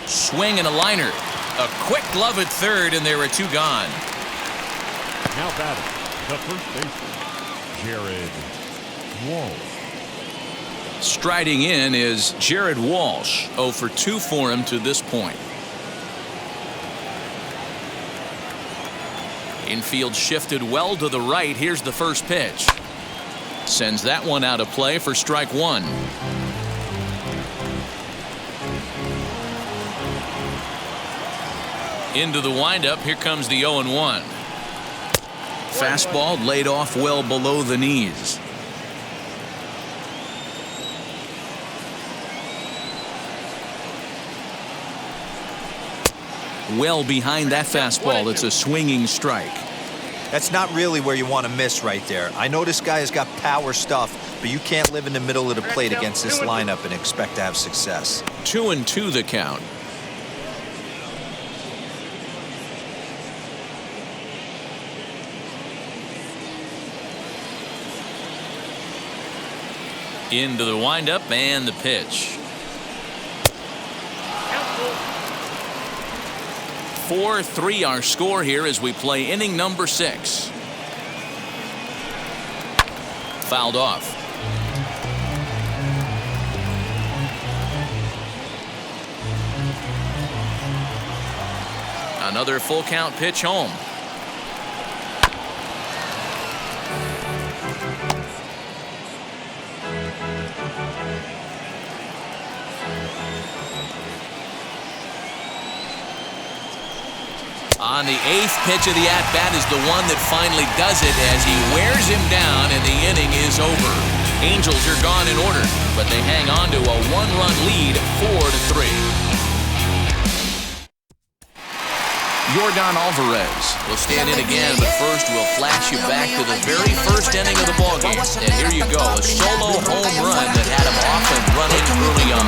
Swing and a liner. A quick glove at third, and there are two gone. Now batting, the first baseman, Jared Walsh. Striding in is Jared Walsh. 0 for 2 for him to this point. Infield shifted well to the right. Here's the first pitch. Sends that one out of play for strike one. Into the windup. Here comes the 0-1. Fastball laid off well below the knees. Well behind that fastball. It's a swinging strike. That's not really where you want to miss right there. I know this guy has got power stuff, but you can't live in the middle of the plate against this lineup and expect to have success. 2-2 the count. Into the windup and the pitch. 4-3 our score here as we play inning number 6. Fouled off. Another full count pitch home. On the 8th pitch of the at-bat is the one that finally does it as he wears him down and the inning is over. Angels are gone in order, but they hang on to a 1-run lead, 4-3. Yordan Alvarez will stand in again, but first we'll flash you back to the very first inning of the ballgame. And here you go, a solo home run that had him off and running early on.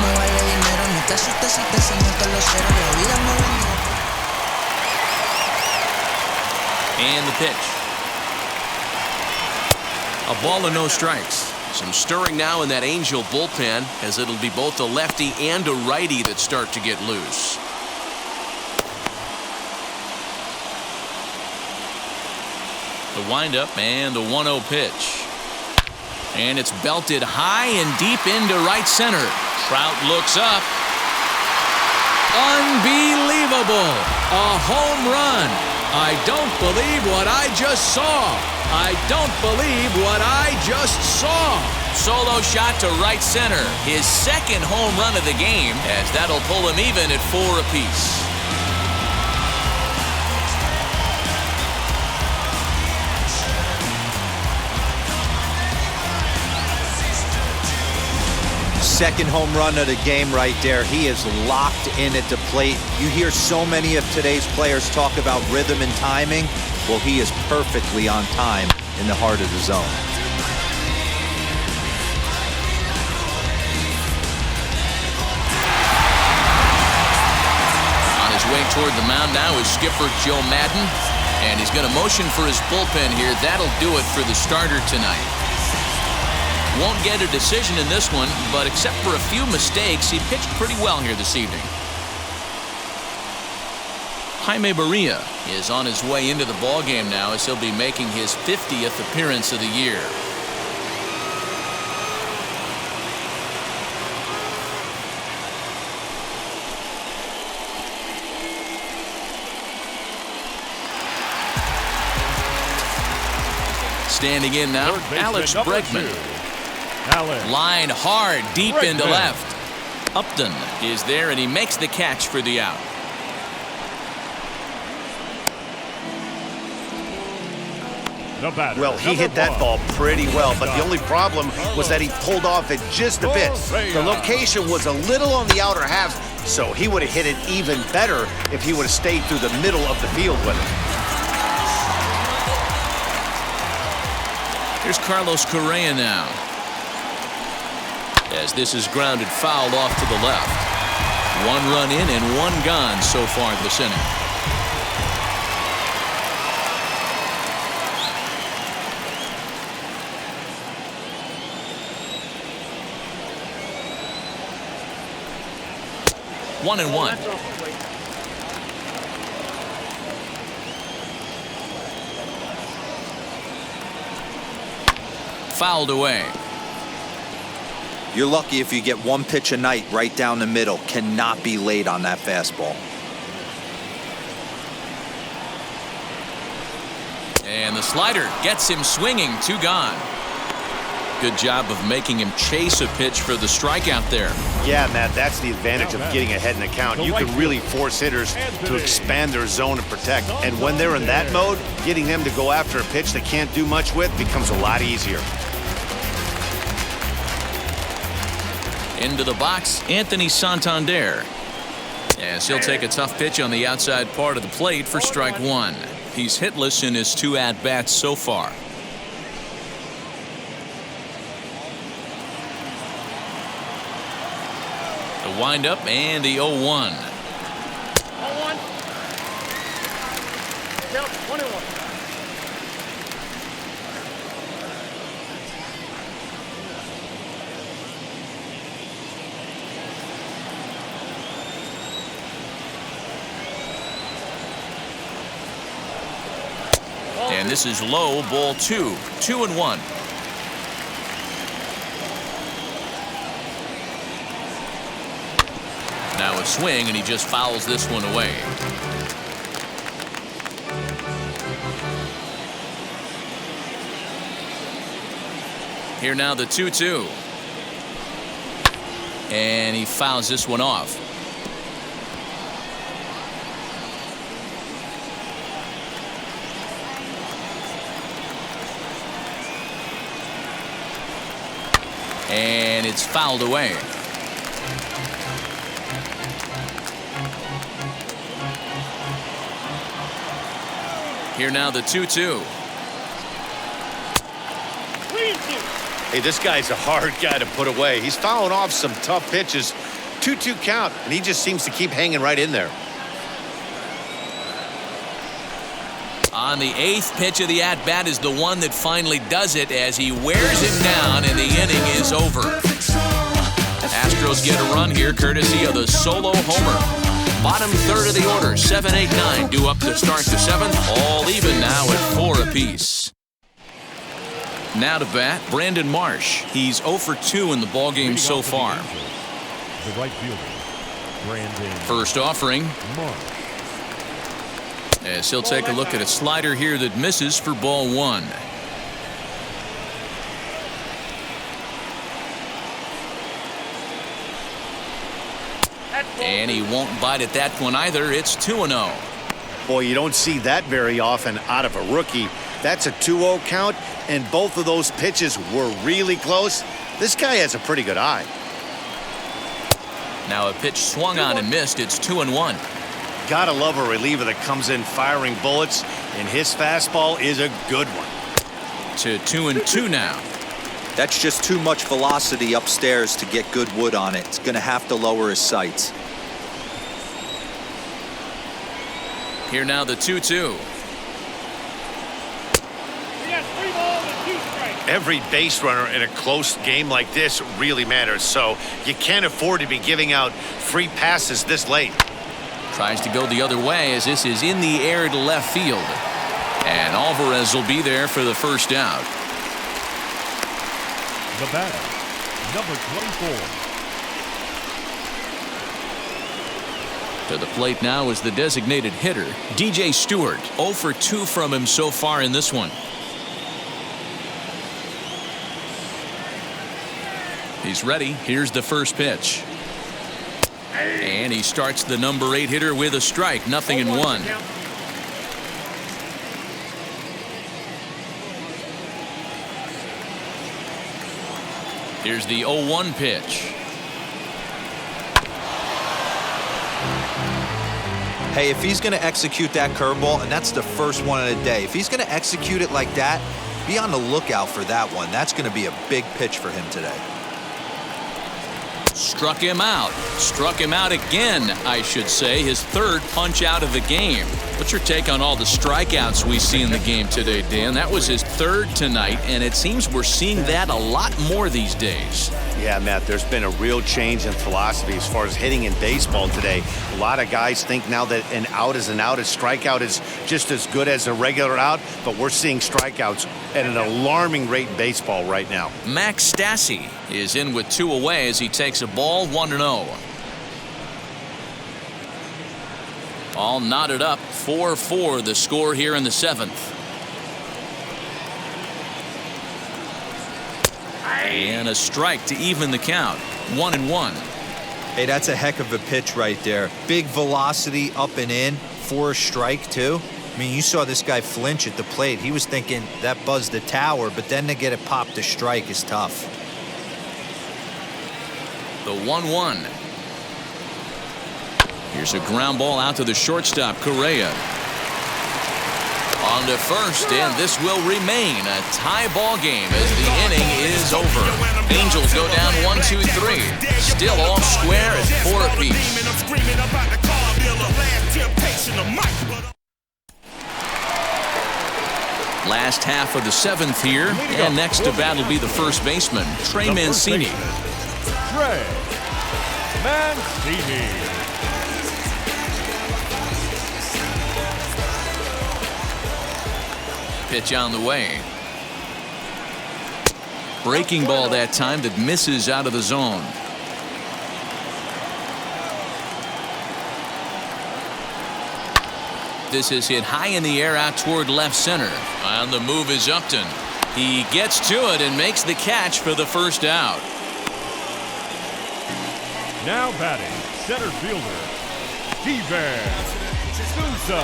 And the pitch. A ball and no strikes. Some stirring now in that Angel bullpen as it'll be both a lefty and a righty that start to get loose. The windup and the 1-0 pitch. And it's belted high and deep into right center. Trout looks up. Unbelievable! A home run! I don't believe what I just saw. I don't believe what I just saw. Solo shot to right center. His second home run of the game, as that'll pull him even at 4 apiece. Second home run of the game right there. He is locked in at the plate. You hear so many of today's players talk about rhythm and timing. Well, he is perfectly on time in the heart of the zone. On his way toward the mound now is skipper Joe Madden, and he's going to motion for his bullpen here. That'll do it for the starter tonight. Won't get a decision in this one, but except for a few mistakes, he pitched pretty well here this evening. Jaime Barria is on his way into the ballgame now as he'll be making his 50th appearance of the year. Standing in now, Alex Bregman. Line hard, deep into left. Upton is there, and he makes the catch for the out. Well, he hit that ball pretty well, but the only problem was that he pulled off it just a bit. The location was a little on the outer half, so he would have hit it even better if he would have stayed through the middle of the field with it. Here's Carlos Correa now. as this is grounded foul off to the left. 1 run in and 1 gone so far this inning. One and one. Fouled away. You're lucky if you get 1 pitch a night right down the middle. Cannot be late on that fastball. And the slider gets him swinging. 2 gone. Good job of making him chase a pitch for the strikeout there. Yeah, Matt, that's the advantage of getting ahead in the count. You can really force hitters to expand their zone and protect. And when they're in that mode, getting them to go after a pitch they can't do much with becomes a lot easier. Into the box, Anthony Santander. As he'll take a tough pitch on the outside part of the plate for strike 1. He's hitless in his 2 at-bats so far. The windup and the 0-1. 0-1. Yep, 1-1. And this is low, ball 2. 2-1. Now a swing, and he just fouls this one away. Here now the 2-2. And he fouls this one off. And it's fouled away. Here now the 2-2. Hey, this guy's a hard guy to put away. He's fouling off some tough pitches. 2-2 count, and he just seems to keep hanging right in there. On the 8th pitch of the at-bat is the one that finally does it as he wears him down, and the inning is over. Astros get a run here courtesy of the solo homer. Bottom third of the order, 7, 8, 9 due up to start the 7th. All even now at 4 apiece. Now to bat, Brandon Marsh. He's 0 for 2 in the ballgame so far. The right fielder, Brandon. First offering. Marsh. As he'll take a look at a slider here that misses for ball 1. And he won't bite at that one either. It's 2-0. Boy, you don't see that very often out of a rookie. That's a 2-0 count, and both of those pitches were really close. This guy has a pretty good eye. Now a pitch swung on and missed. It's 2-1. Gotta love a reliever that comes in firing bullets, and his fastball is a good one. To 2-2 now. That's just too much velocity upstairs to get good wood on it. It's going to have to lower his sights. Here now the 2-2. Every base runner in a close game like this really matters, so you can't afford to be giving out free passes this late. Tries to go the other way as this is in the air to left field. And Alvarez will be there for the first out. The batter, number 24. To the plate now is the designated hitter, DJ Stewart. 0 for 2 from him so far in this one. He's ready. Here's the first pitch. And he starts the number 8 hitter with a strike. 0-1. Here's the 0-1 pitch. Hey, if he's going to execute that curveball, and that's the first one of the day, if he's going to execute it like that, be on the lookout for that one. That's going to be a big pitch for him today. Struck him out. Struck him out again, I should say. His third punch out of the game. What's your take on all the strikeouts we see in the game today, Dan? That was his third tonight, and it seems we're seeing that a lot more these days. Yeah, Matt, there's been a real change in philosophy as far as hitting in baseball today. A lot of guys think now that an out is an out, a strikeout is just as good as a regular out, but we're seeing strikeouts at an alarming rate in baseball right now. Max Stassi is in with 2 away as he takes a ball 1-0. All knotted up, 4-4 the score here in the 7th. And a strike to even the count. 1-1. Hey, that's a heck of a pitch right there. Big velocity up and in for a strike, too. I mean, you saw this guy flinch at the plate. He was thinking that buzzed the tower, but then to get it popped to strike is tough. The 1-1. Here's a ground ball out to the shortstop, Correa. On to first, and this will remain a tie ball game as the inning is over. Angels go down 1-2-3. Still all square at 4 apiece. Last half of the 7th here, and next to bat will be the first baseman, Trey Mancini. Trey Mancini. Pitch on the way. Breaking ball that time that misses out of the zone. This is hit high in the air out toward left center. On the move is Upton. He gets to it and makes the catch for the first out. Now batting, center fielder, Steven Souza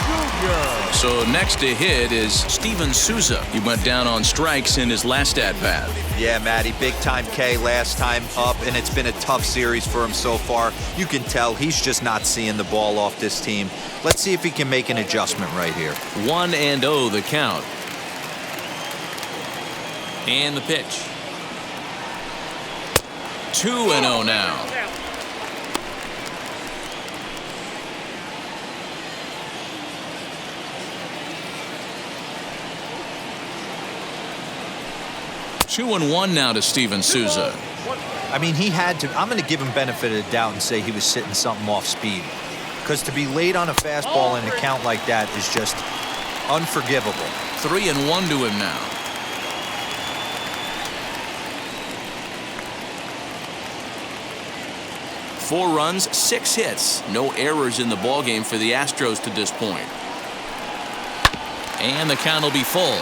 Jr. So next to hit is Steven Souza. He went down on strikes in his last at-bat. Yeah, Matty, big time K last time up, and it's been a tough series for him so far. You can tell he's just not seeing the ball off this team. Let's see if he can make an adjustment right here. 1-0 the count. And the pitch. 2-0 now. Two and 1 now to Steven Souza. I mean, he had to. I'm going to give him benefit of the doubt and say he was sitting something off speed. Because to be late on a fastball in a count like that is just unforgivable. 3-1 to him now. Four runs, 6 hits. No errors in the ballgame for the Astros to this point. And the count will be full.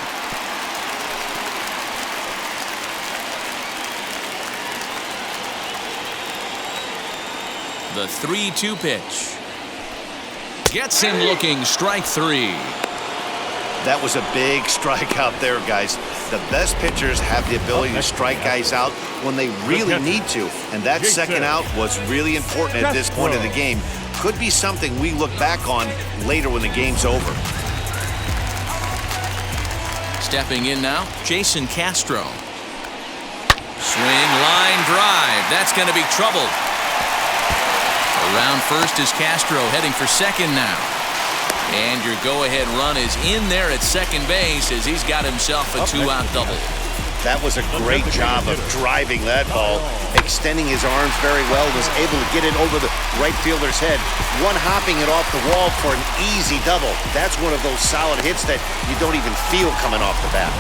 The 3-2 pitch. Gets him looking, strike 3. That was a big strike out there, guys. The best pitchers have the ability to strike guys out when they really need to. And that second out was really important at this point of the game. Could be something we look back on later when the game's over. Stepping in now, Jason Castro. Swing, line drive. That's going to be trouble. Around first is Castro, heading for second now. And your go-ahead run is in there at second base as he's got himself a 2-out double. That was a great job of driving that ball, extending his arms very well, was able to get it over the right fielder's head, one-hopping it off the wall for an easy double. That's one of those solid hits that you don't even feel coming off the bat.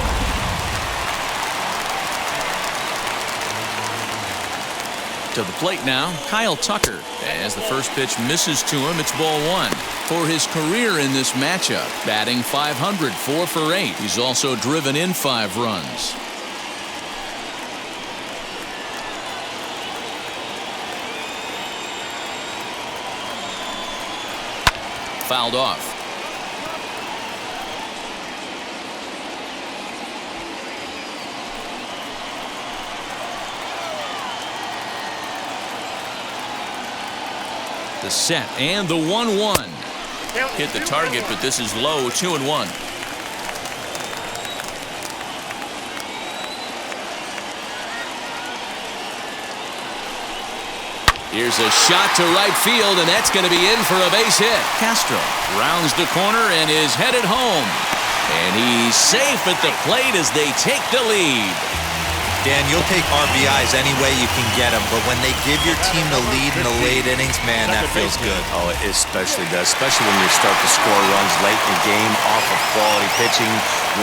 To the plate now, Kyle Tucker. As the first pitch misses to him, it's ball 1. For his career in this matchup, batting .500, 4 for 8. He's also driven in 5 runs. Fouled off. The set and the 1-1. Hit the target, but this is low, 2-1. Here's a shot to right field, and that's going to be in for a base hit. Castro rounds the corner and is headed home. And he's safe at the plate as they take the lead. Dan, you'll take RBIs any way you can get them, but when they give your team the lead in the late innings, man, that feels good. Oh, it especially does, especially when you start to score runs late in the game off of quality pitching.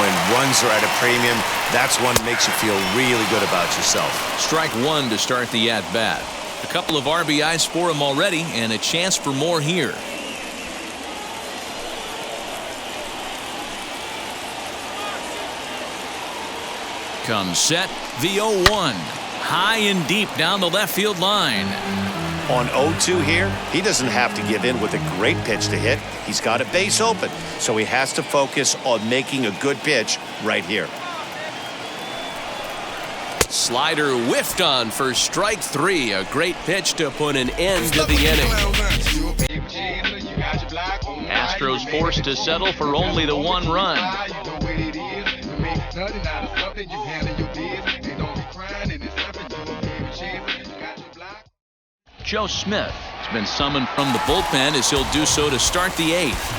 When runs are at a premium, that's one that makes you feel really good about yourself. Strike one to start the at-bat. A couple of RBIs for him already, and a chance for more here. Comes set, the 0-1. High and deep down the left field line. On 0-2 here, he doesn't have to give in with a great pitch to hit. He's got a base open, so he has to focus on making a good pitch right here. Slider whiffed on for strike three. A great pitch to put an end to the inning. Astros forced to settle for only the one run. Joe Smith has been summoned from the bullpen as he'll do so to start the eighth.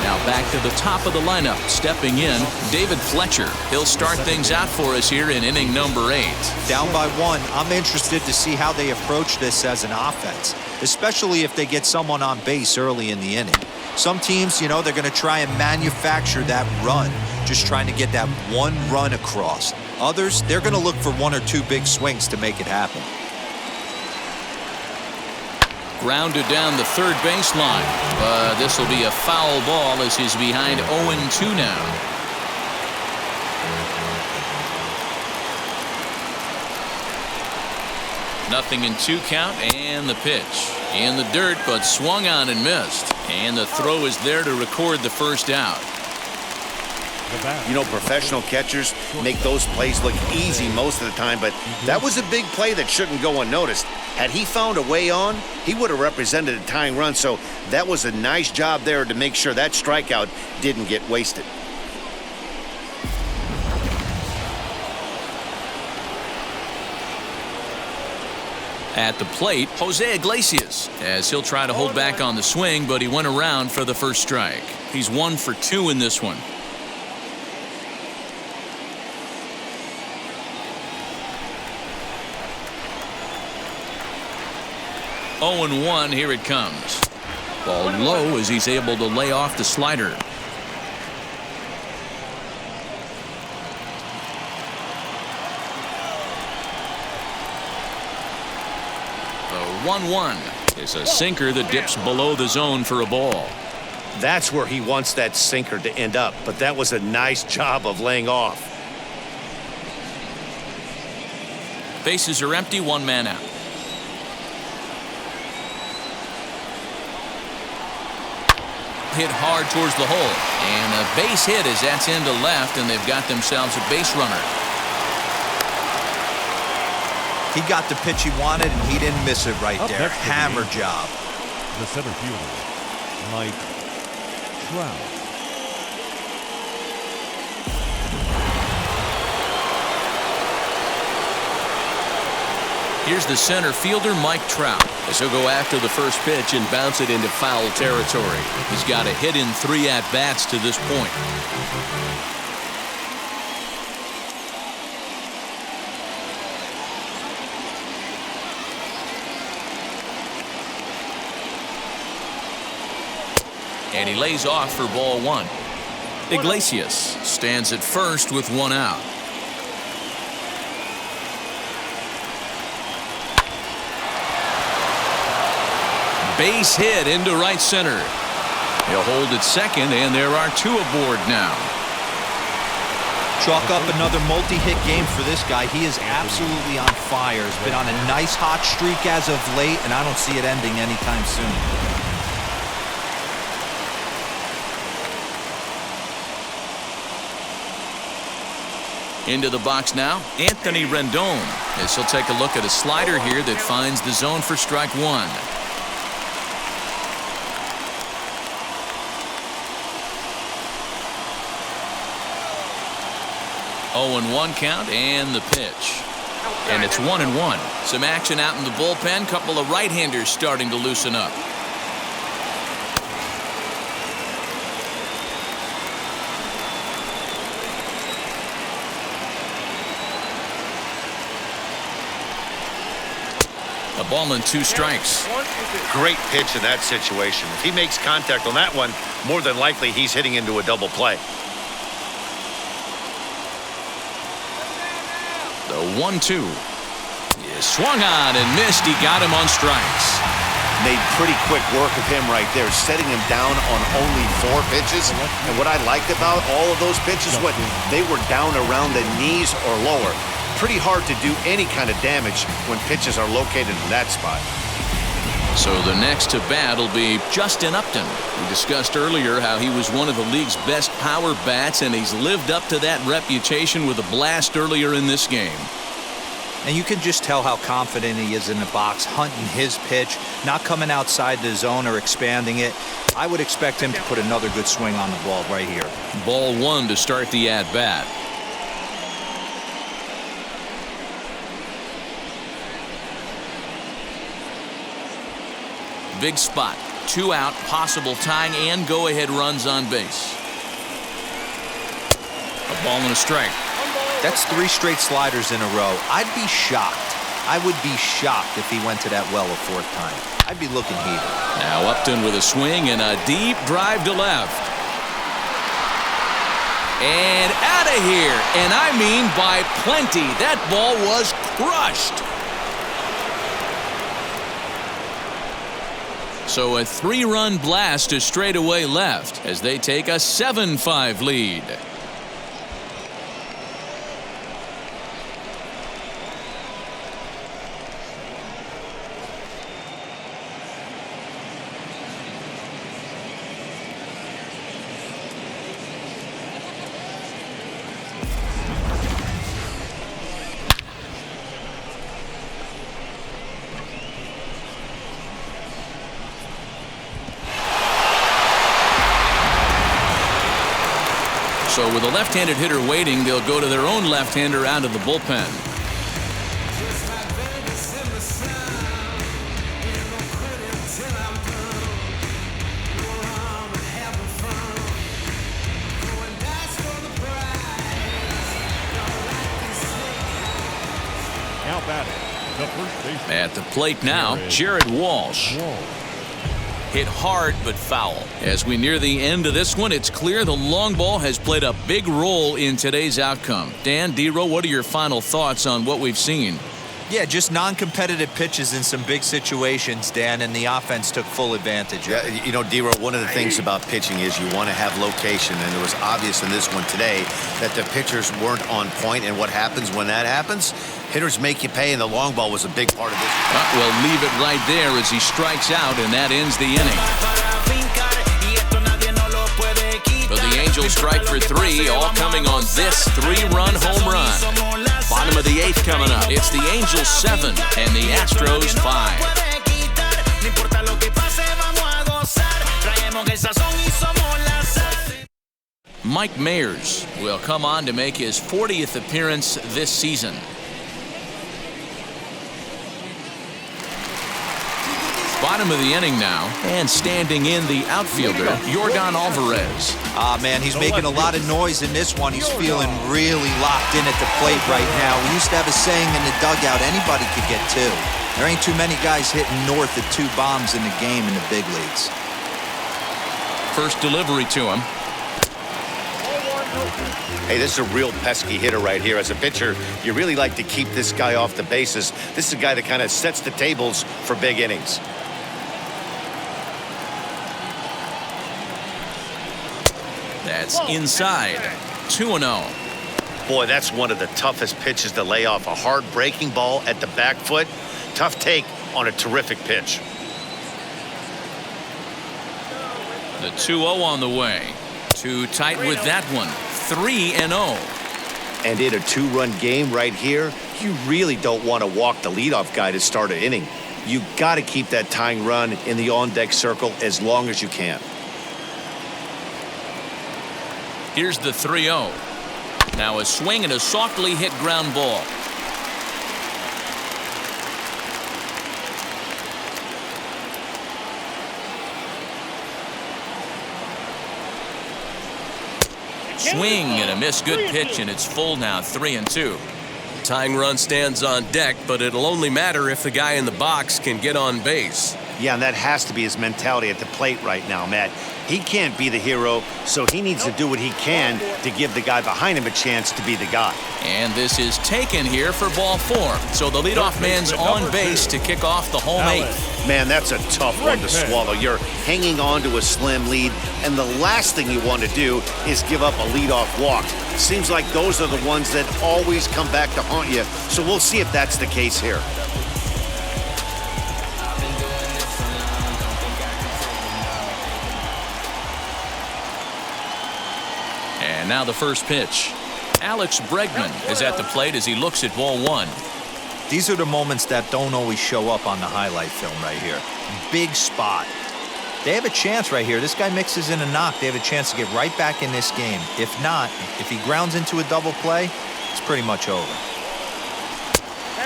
Now back to the top of the lineup, stepping in, David Fletcher. He'll start things out for us here in inning number 8. Down by one, I'm interested to see how they approach this as an offense, especially if they get someone on base early in the inning. Some teams, you know, they're going to try and manufacture that run, just trying to get that one run across. Others, they're going to look for one or two big swings to make it happen. Grounded down the third baseline, but this will be a foul ball as he's behind 0-2 now. Nothing in 2 count, and the pitch in the dirt, but swung on and missed, and the throw is there to record the first out. You know, professional catchers make those plays look easy most of the time, but that was a big play that shouldn't go unnoticed. Had he found a way on, he would have represented a tying run, so that was a nice job there to make sure that strikeout didn't get wasted. At the plate, Jose Iglesias, as he'll try to hold back on the swing, but he went around for the first strike. He's 1 for 2 in this one. Oh, 0-1, here it comes. Ball low as he's able to lay off the slider. The 1-1 is a sinker that dips below the zone for a ball. That's where he wants that sinker to end up, but that was a nice job of laying off. Bases are empty, 1 man out. Hit hard towards the hole, and a base hit as that's into left, and they've got themselves a base runner. He got the pitch he wanted, and he didn't miss it right there. Hammer job. The center fielder, Mike Trout. Here's the center fielder, Mike Trout, as he'll go after the first pitch and bounce it into foul territory. He's got a hit in 3 at-bats to this point. And he lays off for ball 1. Iglesias stands at first with 1 out. Base hit into right center. He'll hold at second, and there are 2 aboard now. Chalk up another multi-hit game for this guy. He is absolutely on fire. He's been on a nice hot streak as of late, and I don't see it ending anytime soon. Into the box now, Anthony Rendon, as he'll take a look at a slider here that finds the zone for strike 1. 0-1 count and the pitch. And it's 1-1. Some action out in the bullpen. Couple of right-handers starting to loosen up. A ball and 2 strikes. Great pitch in that situation. If he makes contact on that one, more than likely he's hitting into a double play. The 1-2. He swung on and missed. He got him on strikes. Made pretty quick work of him right there, setting him down on only 4 pitches. And what I liked about all of those pitches, what they were down around the knees or lower. Pretty hard to do any kind of damage when pitches are located in that spot. So the next to bat will be Justin Upton. We discussed earlier how he was one of the league's best power bats, and he's lived up to that reputation with a blast earlier in this game. And you can just tell how confident he is in the box, hunting his pitch, not coming outside the zone or expanding it. I would expect him to put another good swing on the ball right here. Ball 1 to start the at-bat. Big spot. 2 out, possible tying and go-ahead runs on base. A ball and a strike. That's 3 straight sliders in a row. I'd be shocked. I would be shocked if he went to that well a 4th time. I'd be looking heated. Now Upton with a swing and a deep drive to left. And out of here. And I mean by plenty. That ball was crushed. So a 3-run blast to straightaway left as they take a 7-5 lead. So with a left-handed hitter waiting, they'll go to their own left-hander out of the bullpen. Now batting, the first baseman. At the plate now, Jared Walsh. Hit hard but foul. As we near the end of this one, it's clear the long ball has played a big role in today's outcome. Dan, D-Row, what are your final thoughts on what we've seen? Yeah, just non-competitive pitches in some big situations, Dan, and the offense took full advantage of it. Yeah, you know, D-Row, one of the things about pitching is you want to have location, and it was obvious in this one today that the pitchers weren't on point, and what happens when that happens? Hitters make you pay, and the long ball was a big part of this. Well, leave it right there as he strikes out, and that ends the inning. But the Angels strike for 3, all coming on this 3-run home run. Bottom of the 8th coming up. It's the Angels 7 and the Astros 5. Mike Mayers will come on to make his 40th appearance this season. Bottom of the inning now, and standing in the outfielder, Yordan Alvarez. Man, he's making a lot of noise in this one. He's feeling really locked in at the plate right now. We used to have a saying in the dugout, anybody could get 2. There ain't too many guys hitting north of 2 bombs in the game in the big leagues. First delivery to him. Hey, this is a real pesky hitter right here. As a pitcher, you really like to keep this guy off the bases. This is a guy that kind of sets the tables for big innings. That's inside. 2-0. Boy, that's one of the toughest pitches to lay off. A hard breaking ball at the back foot. Tough take on a terrific pitch. The 2-0 on the way. Too tight with that one. 3-0. And in a 2-run game right here, you really don't want to walk the leadoff guy to start an inning. You got to keep that tying run in the on-deck circle as long as you can. Here's the 3-0. Now a swing and a softly hit ground ball. Swing and a miss. Good pitch, and it's full now, 3-2. Tying run stands on deck, but it'll only matter if the guy in the box can get on base. Yeah, and that has to be his mentality at the plate right now, Matt. He can't be the hero, so he needs to do what he can to give the guy behind him a chance to be the guy. And this is taken here for ball 4. So the leadoff man's on base to kick off the home 8th. Man, that's a tough one to swallow. You're hanging on to a slim lead, and the last thing you want to do is give up a leadoff walk. Seems like those are the ones that always come back to haunt you, so we'll see if that's the case here. And now the first pitch. Alex Bregman is at the plate as he looks at ball 1. These are the moments that don't always show up on the highlight film right here. Big spot. They have a chance right here. This guy mixes in a knock. They have a chance to get right back in this game. If not, if he grounds into a double play, it's pretty much over.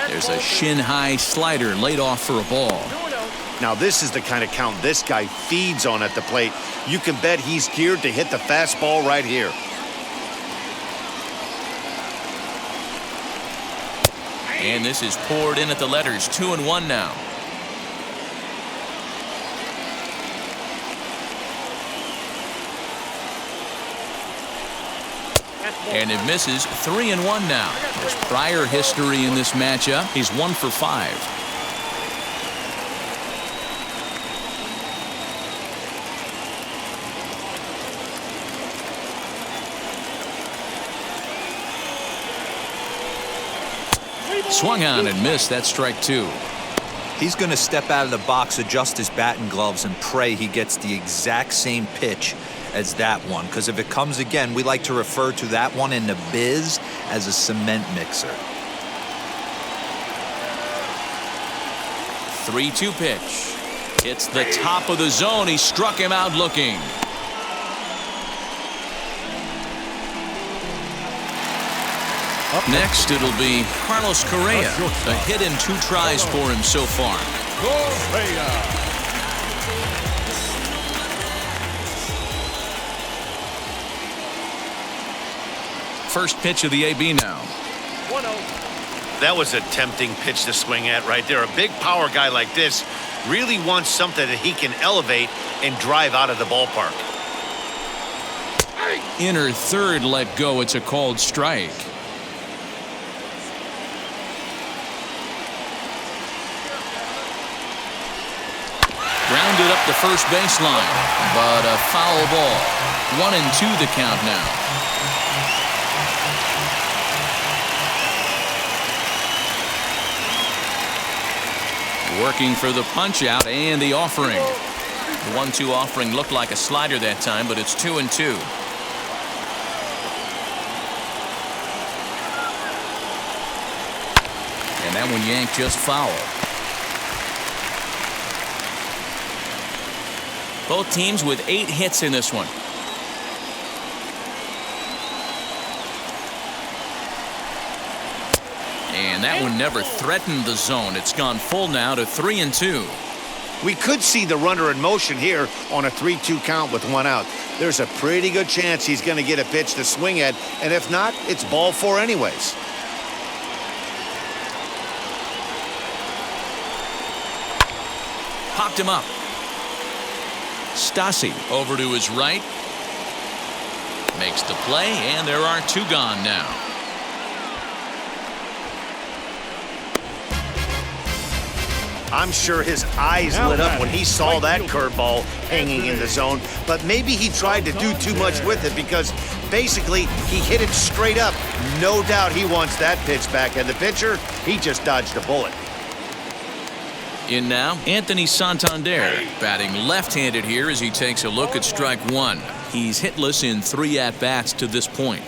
There's a shin-high slider laid off for a ball. Now this is the kind of count this guy feeds on at the plate. You can bet he's geared to hit the fastball right here. And this is poured in at the letters. 2-1 now. And it misses. 3-1 now. There's prior history in this matchup. He's 1 for 5. Swung on and missed. That's strike 2. He's going to step out of the box, adjust his bat and gloves, and pray he gets the exact same pitch as that one. Because if it comes again, we like to refer to that one in the biz as a cement mixer. 3-2 pitch. It's the top of the zone. He struck him out looking. Up next, it'll be Carlos Correa. A hit in 2 tries for him so far. Correa. First pitch of the AB now. 1-0. That was a tempting pitch to swing at right there. A big power guy like this really wants something that he can elevate and drive out of the ballpark. Inner third let go. It's a called strike. Grounded up the first baseline, but a foul ball. 1-2 the count now. Working for the punch out and the offering. The 1-2 offering looked like a slider that time, but it's 2-2. And that one yanked just foul. Both teams with 8 hits in this one. And that one never threatened the zone. It's gone full now to 3-2. We could see the runner in motion here on a 3-2 count with 1 out. There's a pretty good chance he's going to get a pitch to swing at, and if not, it's ball 4 anyways. Popped him up. Stassi over to his right. Makes the play, and there are 2 gone now. I'm sure his eyes lit up when he saw that curveball hanging in the zone, but maybe he tried to do too much with it because basically he hit it straight up. No doubt he wants that pitch back, and the pitcher, he just dodged a bullet. In now, Anthony Santander, batting left-handed here as he takes a look at strike 1. He's hitless in 3 at-bats to this point.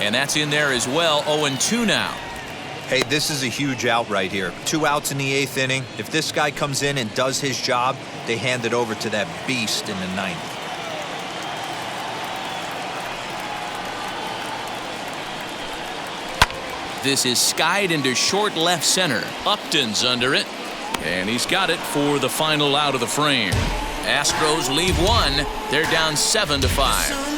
And that's in there as well. 0-2 now. Hey, this is a huge out right here. 2 outs in the 8th inning. If this guy comes in and does his job, they hand it over to that beast in the 9th. This is skied into short left center. Upton's under it, and he's got it for the final out of the frame. Astros leave 1. They're down 7-5.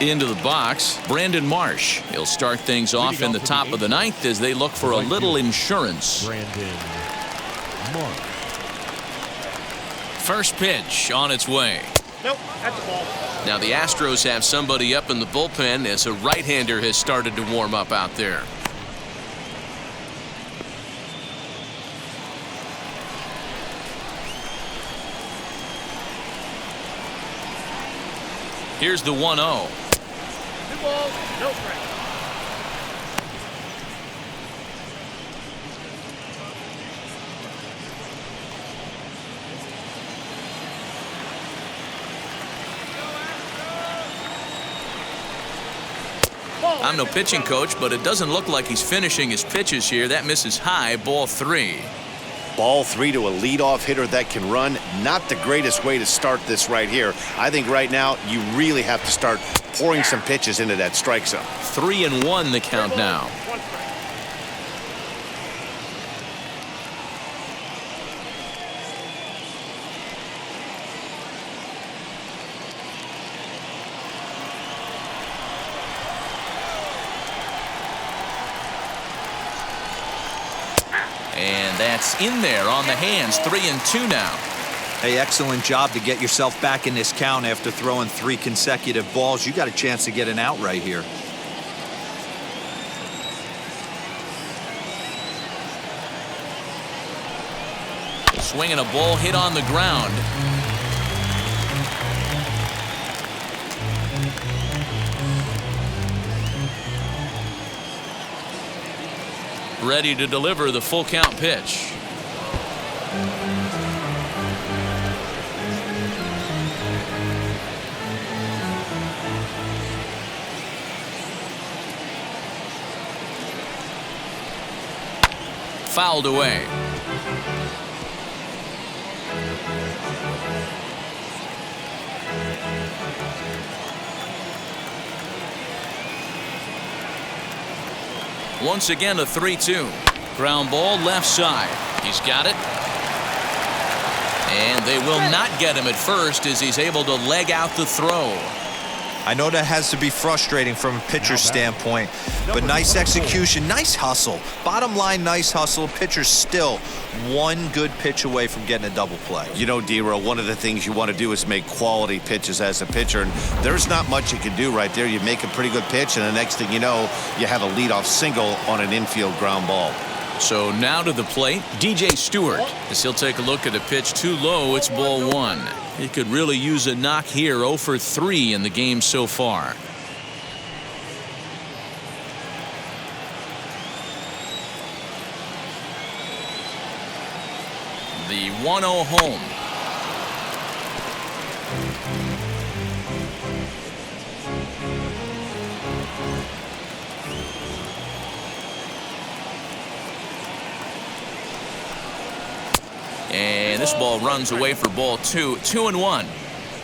Into the box, Brandon Marsh. He'll start things off in the top of the 9th as they look for a little insurance. Brandon Marsh. First pitch on its way. Nope, that's the ball. Now the Astros have somebody up in the bullpen as a right-hander has started to warm up out there. Here's the 1-0. Two balls, no strike. I'm no pitching coach, but it doesn't look like he's finishing his pitches here. That misses high, ball 3. Ball 3 to a leadoff hitter that can run. Not the greatest way to start this right here. I think right now you really have to start pouring some pitches into that strike zone. 3-1 the count now. One strike. And that's in there on the hands. 3-2 now. Hey, excellent job to get yourself back in this count after throwing 3 consecutive balls. You got a chance to get an out right here. Swinging a ball hit on the ground. Ready to deliver the full count pitch. Fouled away. Once again, a 3-2. Ground ball left side. He's got it. And they will not get him at first as he's able to leg out the throw. I know that has to be frustrating from a pitcher's standpoint, but nice execution, nice hustle. Bottom line, nice hustle. Pitcher's still 1 good pitch away from getting a double play. You know, D-Row, one of the things you want to do is make quality pitches as a pitcher, and there's not much you can do right there. You make a pretty good pitch, and the next thing you know, you have a leadoff single on an infield ground ball. So now to the plate, DJ Stewart, as he'll take a look at a pitch too low. It's ball 1. He could really use a knock here. 0 for 3 in the game so far. The 1-0 home. And this ball runs away for ball 2. 2-1.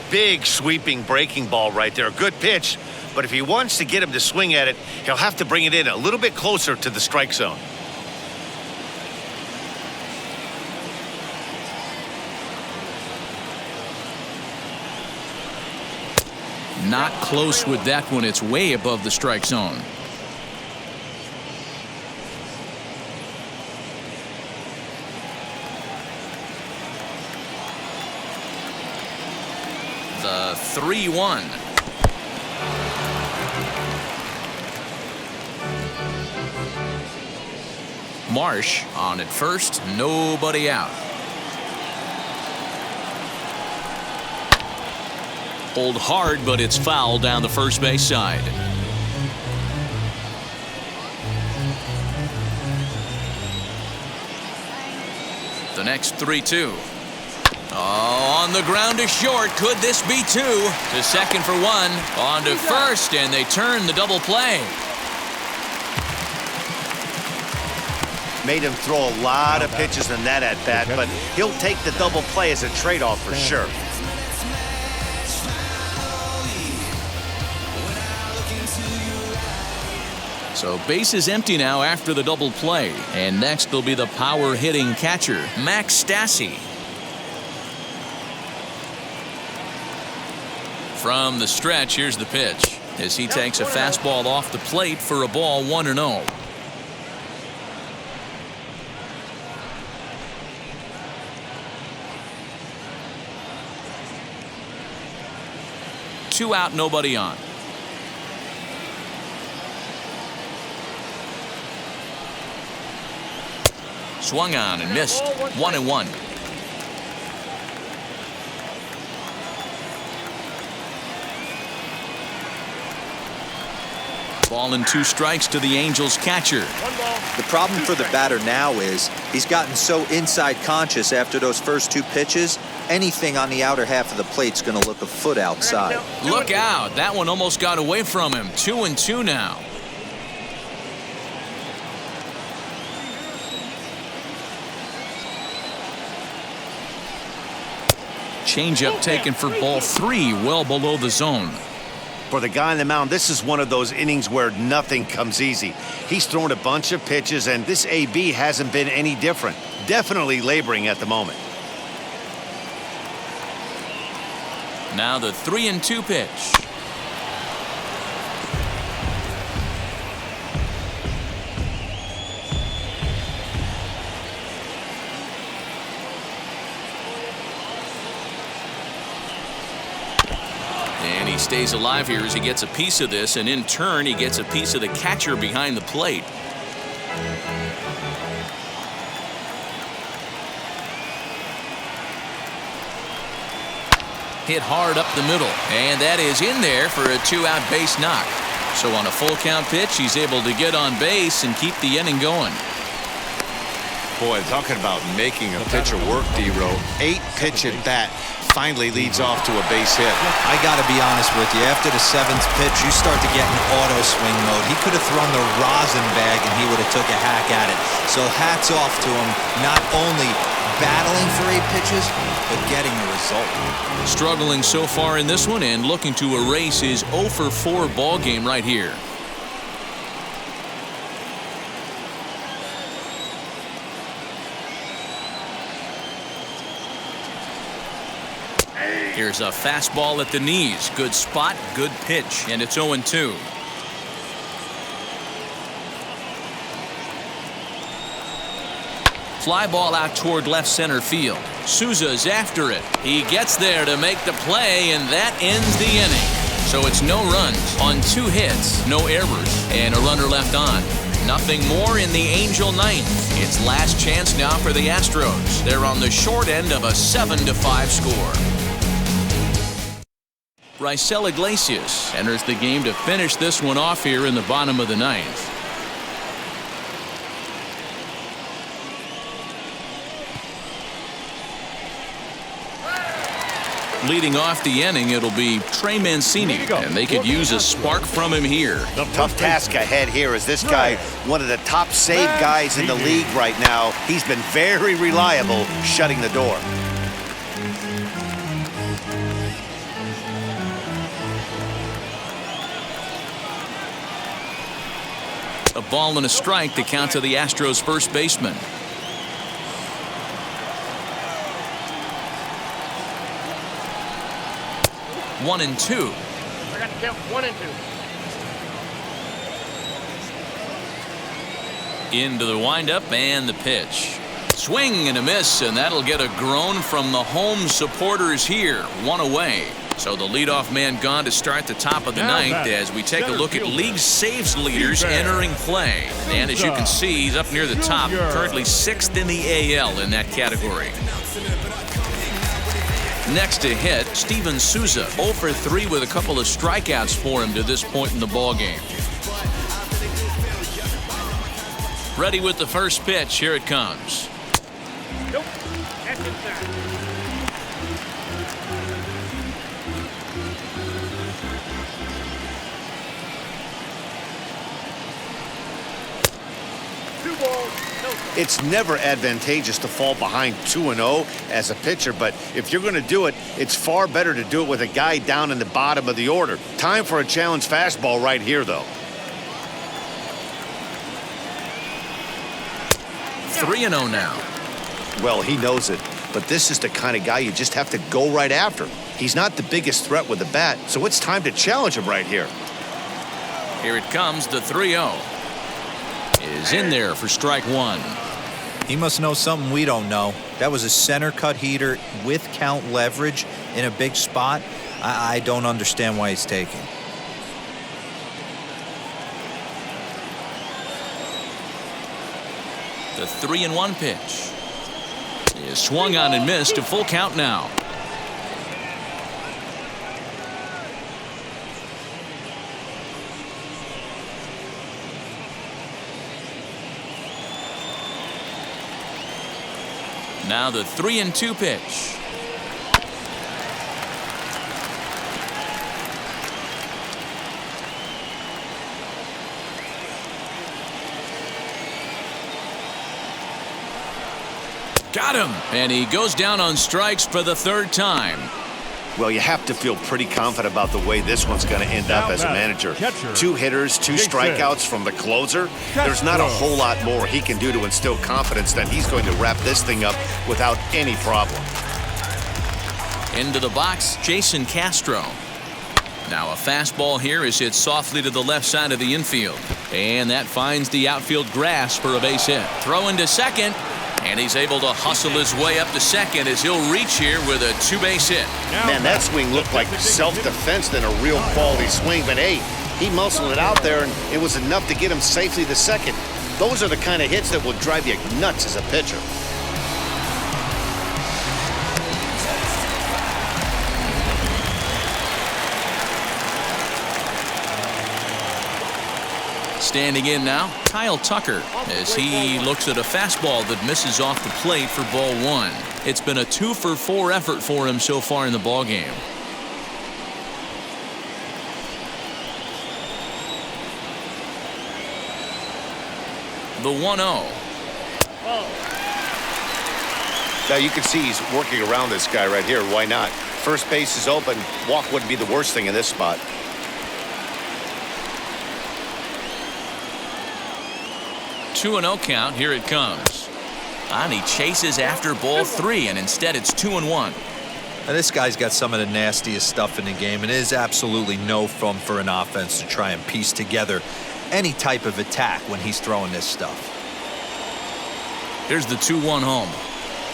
Big sweeping breaking ball right there. Good pitch, but if he wants to get him to swing at it, he'll have to bring it in a little bit closer to the strike zone. Not close with that one. It's way above the strike zone. The 3-1. Marsh on at first, nobody out. Pulled hard, but it's foul down the first base side. The next 3-2. Oh, on the ground to short. Could this be two? To second for one. On to first, and they turn the double play. Made him throw a lot of pitches in that at-bat, but he'll take the double play as a trade-off for sure. So base is empty now after the double play. And next will be the power-hitting catcher, Max Stassi. From the stretch, here's the pitch as he takes a fastball off the plate for a ball 1-0. Two out, nobody on. Swung on and missed. 1-1. Ball and 2 strikes to the Angels catcher. The problem for the batter now is he's gotten so inside conscious after those first 2 pitches. Anything on the outer half of the plate's going to look a foot outside. Look out. That one almost got away from him. 2-2 now. Changeup taken for ball 3, well below the zone. For the guy on the mound, this is one of those innings where nothing comes easy. He's thrown a bunch of pitches, and this AB hasn't been any different. Definitely laboring at the moment. Now the 3-2 pitch. And he stays alive here as he gets a piece of this, and in turn he gets a piece of the catcher behind the plate. Hit hard up the middle, and that is in there for a 2-out base knock. So on a full count pitch, he's able to get on base and keep the inning going. Boy, talking about making a pitcher work, D-Row. 8-pitch at bat finally leads off to a base hit. I got to be honest with you. After the 7th pitch, you start to get in auto swing mode. He could have thrown the rosin bag and he would have took a hack at it. So hats off to him, not only battling for 8 pitches, but getting the result. Struggling so far in this one and looking to erase his 0-for-4 ball game right here. Here's a fastball at the knees. Good spot, good pitch, and it's 0-2. Fly ball out toward left center field. Souza's after it. He gets there to make the play, and that ends the inning. So it's no runs on 2 hits, no errors, and a runner left on. Nothing more in the Angel ninth. It's last chance now for the Astros. They're on the short end of a 7-5 score. Raisel Iglesias enters the game to finish this one off here in the bottom of the 9th. Leading off the inning, it'll be Trey Mancini, and they could use a spark from him here. Tough task ahead here as this guy, one of the top save guys in the league right now. He's been very reliable shutting the door. A ball and a strike to count to the Astros first baseman. One and two. I got to count 1 and 2. Into the windup and the pitch. Swing and a miss, and that'll get a groan from the home supporters here. 1 away. So the leadoff man gone to start the top of the 9th as we take a look at league saves leaders entering play. And as you can see, he's up near the top, currently 6th in the AL in that category. Next to hit, Steven Souza, 0 for 3 with a couple of strikeouts for him to this point in the ballgame. Ready with the first pitch. Here it comes. Nope. That's inside. It's never advantageous to fall behind 2-0 as a pitcher, but if you're going to do it, it's far better to do it with a guy down in the bottom of the order. Time for a challenge fastball right here, though. 3-0 now. Well, he knows it, but this is the kind of guy you just have to go right after. He's not the biggest threat with the bat, so it's time to challenge him right here. Here it comes, the 3-0. Is in there for strike one. He must know something we don't know. That was a center cut heater with count leverage in a big spot. I don't understand why he's taking. The 3-1 pitch is swung on and missed. A full count now. Now the 3-2 pitch. Got him, and he goes down on strikes for the third time. Well, you have to feel pretty confident about the way this one's going to end up as a manager. Two hitters, two strikeouts from the closer. There's not a whole lot more he can do to instill confidence that he's going to wrap this thing up without any problem. Into the box, Jason Castro. Now a fastball here is hit softly to the left side of the infield. And that finds the outfield grass for a base hit. Throw into second. And he's able to hustle his way up to second as he'll reach here with a two-base hit. Man, that swing looked like self-defense than a real quality swing. But, hey, he muscled it out there, and it was enough to get him safely to second. Those are the kind of hits that will drive you nuts as a pitcher. Standing in now, Kyle Tucker, as he looks at a fastball that misses off the plate for ball one. It's been a 2-for-4 effort for him so far in the ballgame. The 1-0. Now you can see he's working around this guy right here. Why not? First base is open. Walk wouldn't be the worst thing in this spot. 2-0 count. Here it comes. And he chases after ball three, and instead it's 2-1. Now this guy's got some of the nastiest stuff in the game, and it is absolutely no fun for an offense to try and piece together any type of attack when he's throwing this stuff. Here's the 2-1 home.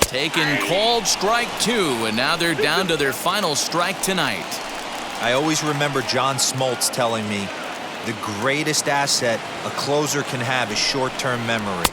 Taken, called, strike two, and now they're down to their final strike tonight. I always remember John Smoltz telling me the greatest asset a closer can have is short-term memory.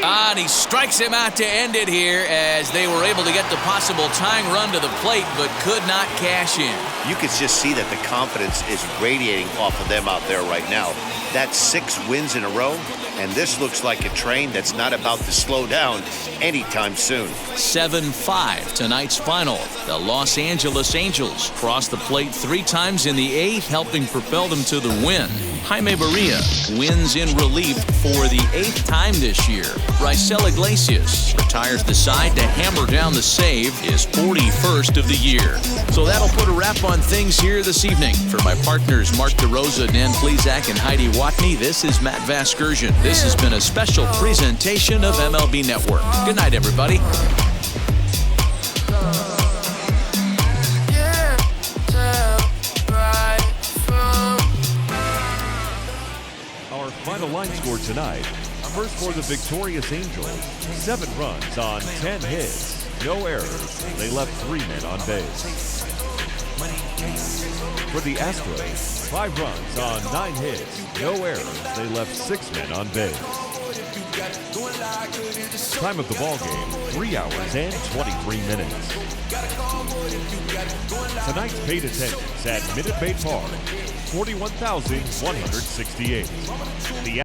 And he strikes him out to end it here as they were able to get the possible tying run to the plate but could not cash in. You can just see that the confidence is radiating off of them out there right now. That's 6 wins in a row, and this looks like a train that's not about to slow down anytime soon. 7-5 tonight's final. The Los Angeles Angels crossed the plate 3 times in the 8th, helping propel them to the win. Jaime Barria wins in relief for the 8th time this year. Raisel Iglesias retires the side to hammer down the save, his 41st of the year. So that'll put a wrap on things here this evening. For my partners Mark DeRosa, Dan Plesac, and Heidi Watney, this is Matt Vasgersian. This has been a special presentation of MLB Network. Good night, everybody. Our final line score tonight. First for the victorious Angels, 7 runs on 10 hits, no errors. They left 3 men on base. For the Astros, 5 runs on 9 hits, no errors. They left 6 men on base. Time of the ball game, 3 hours and 23 minutes. Tonight's paid attendance at Minute Maid Park, 41,168. The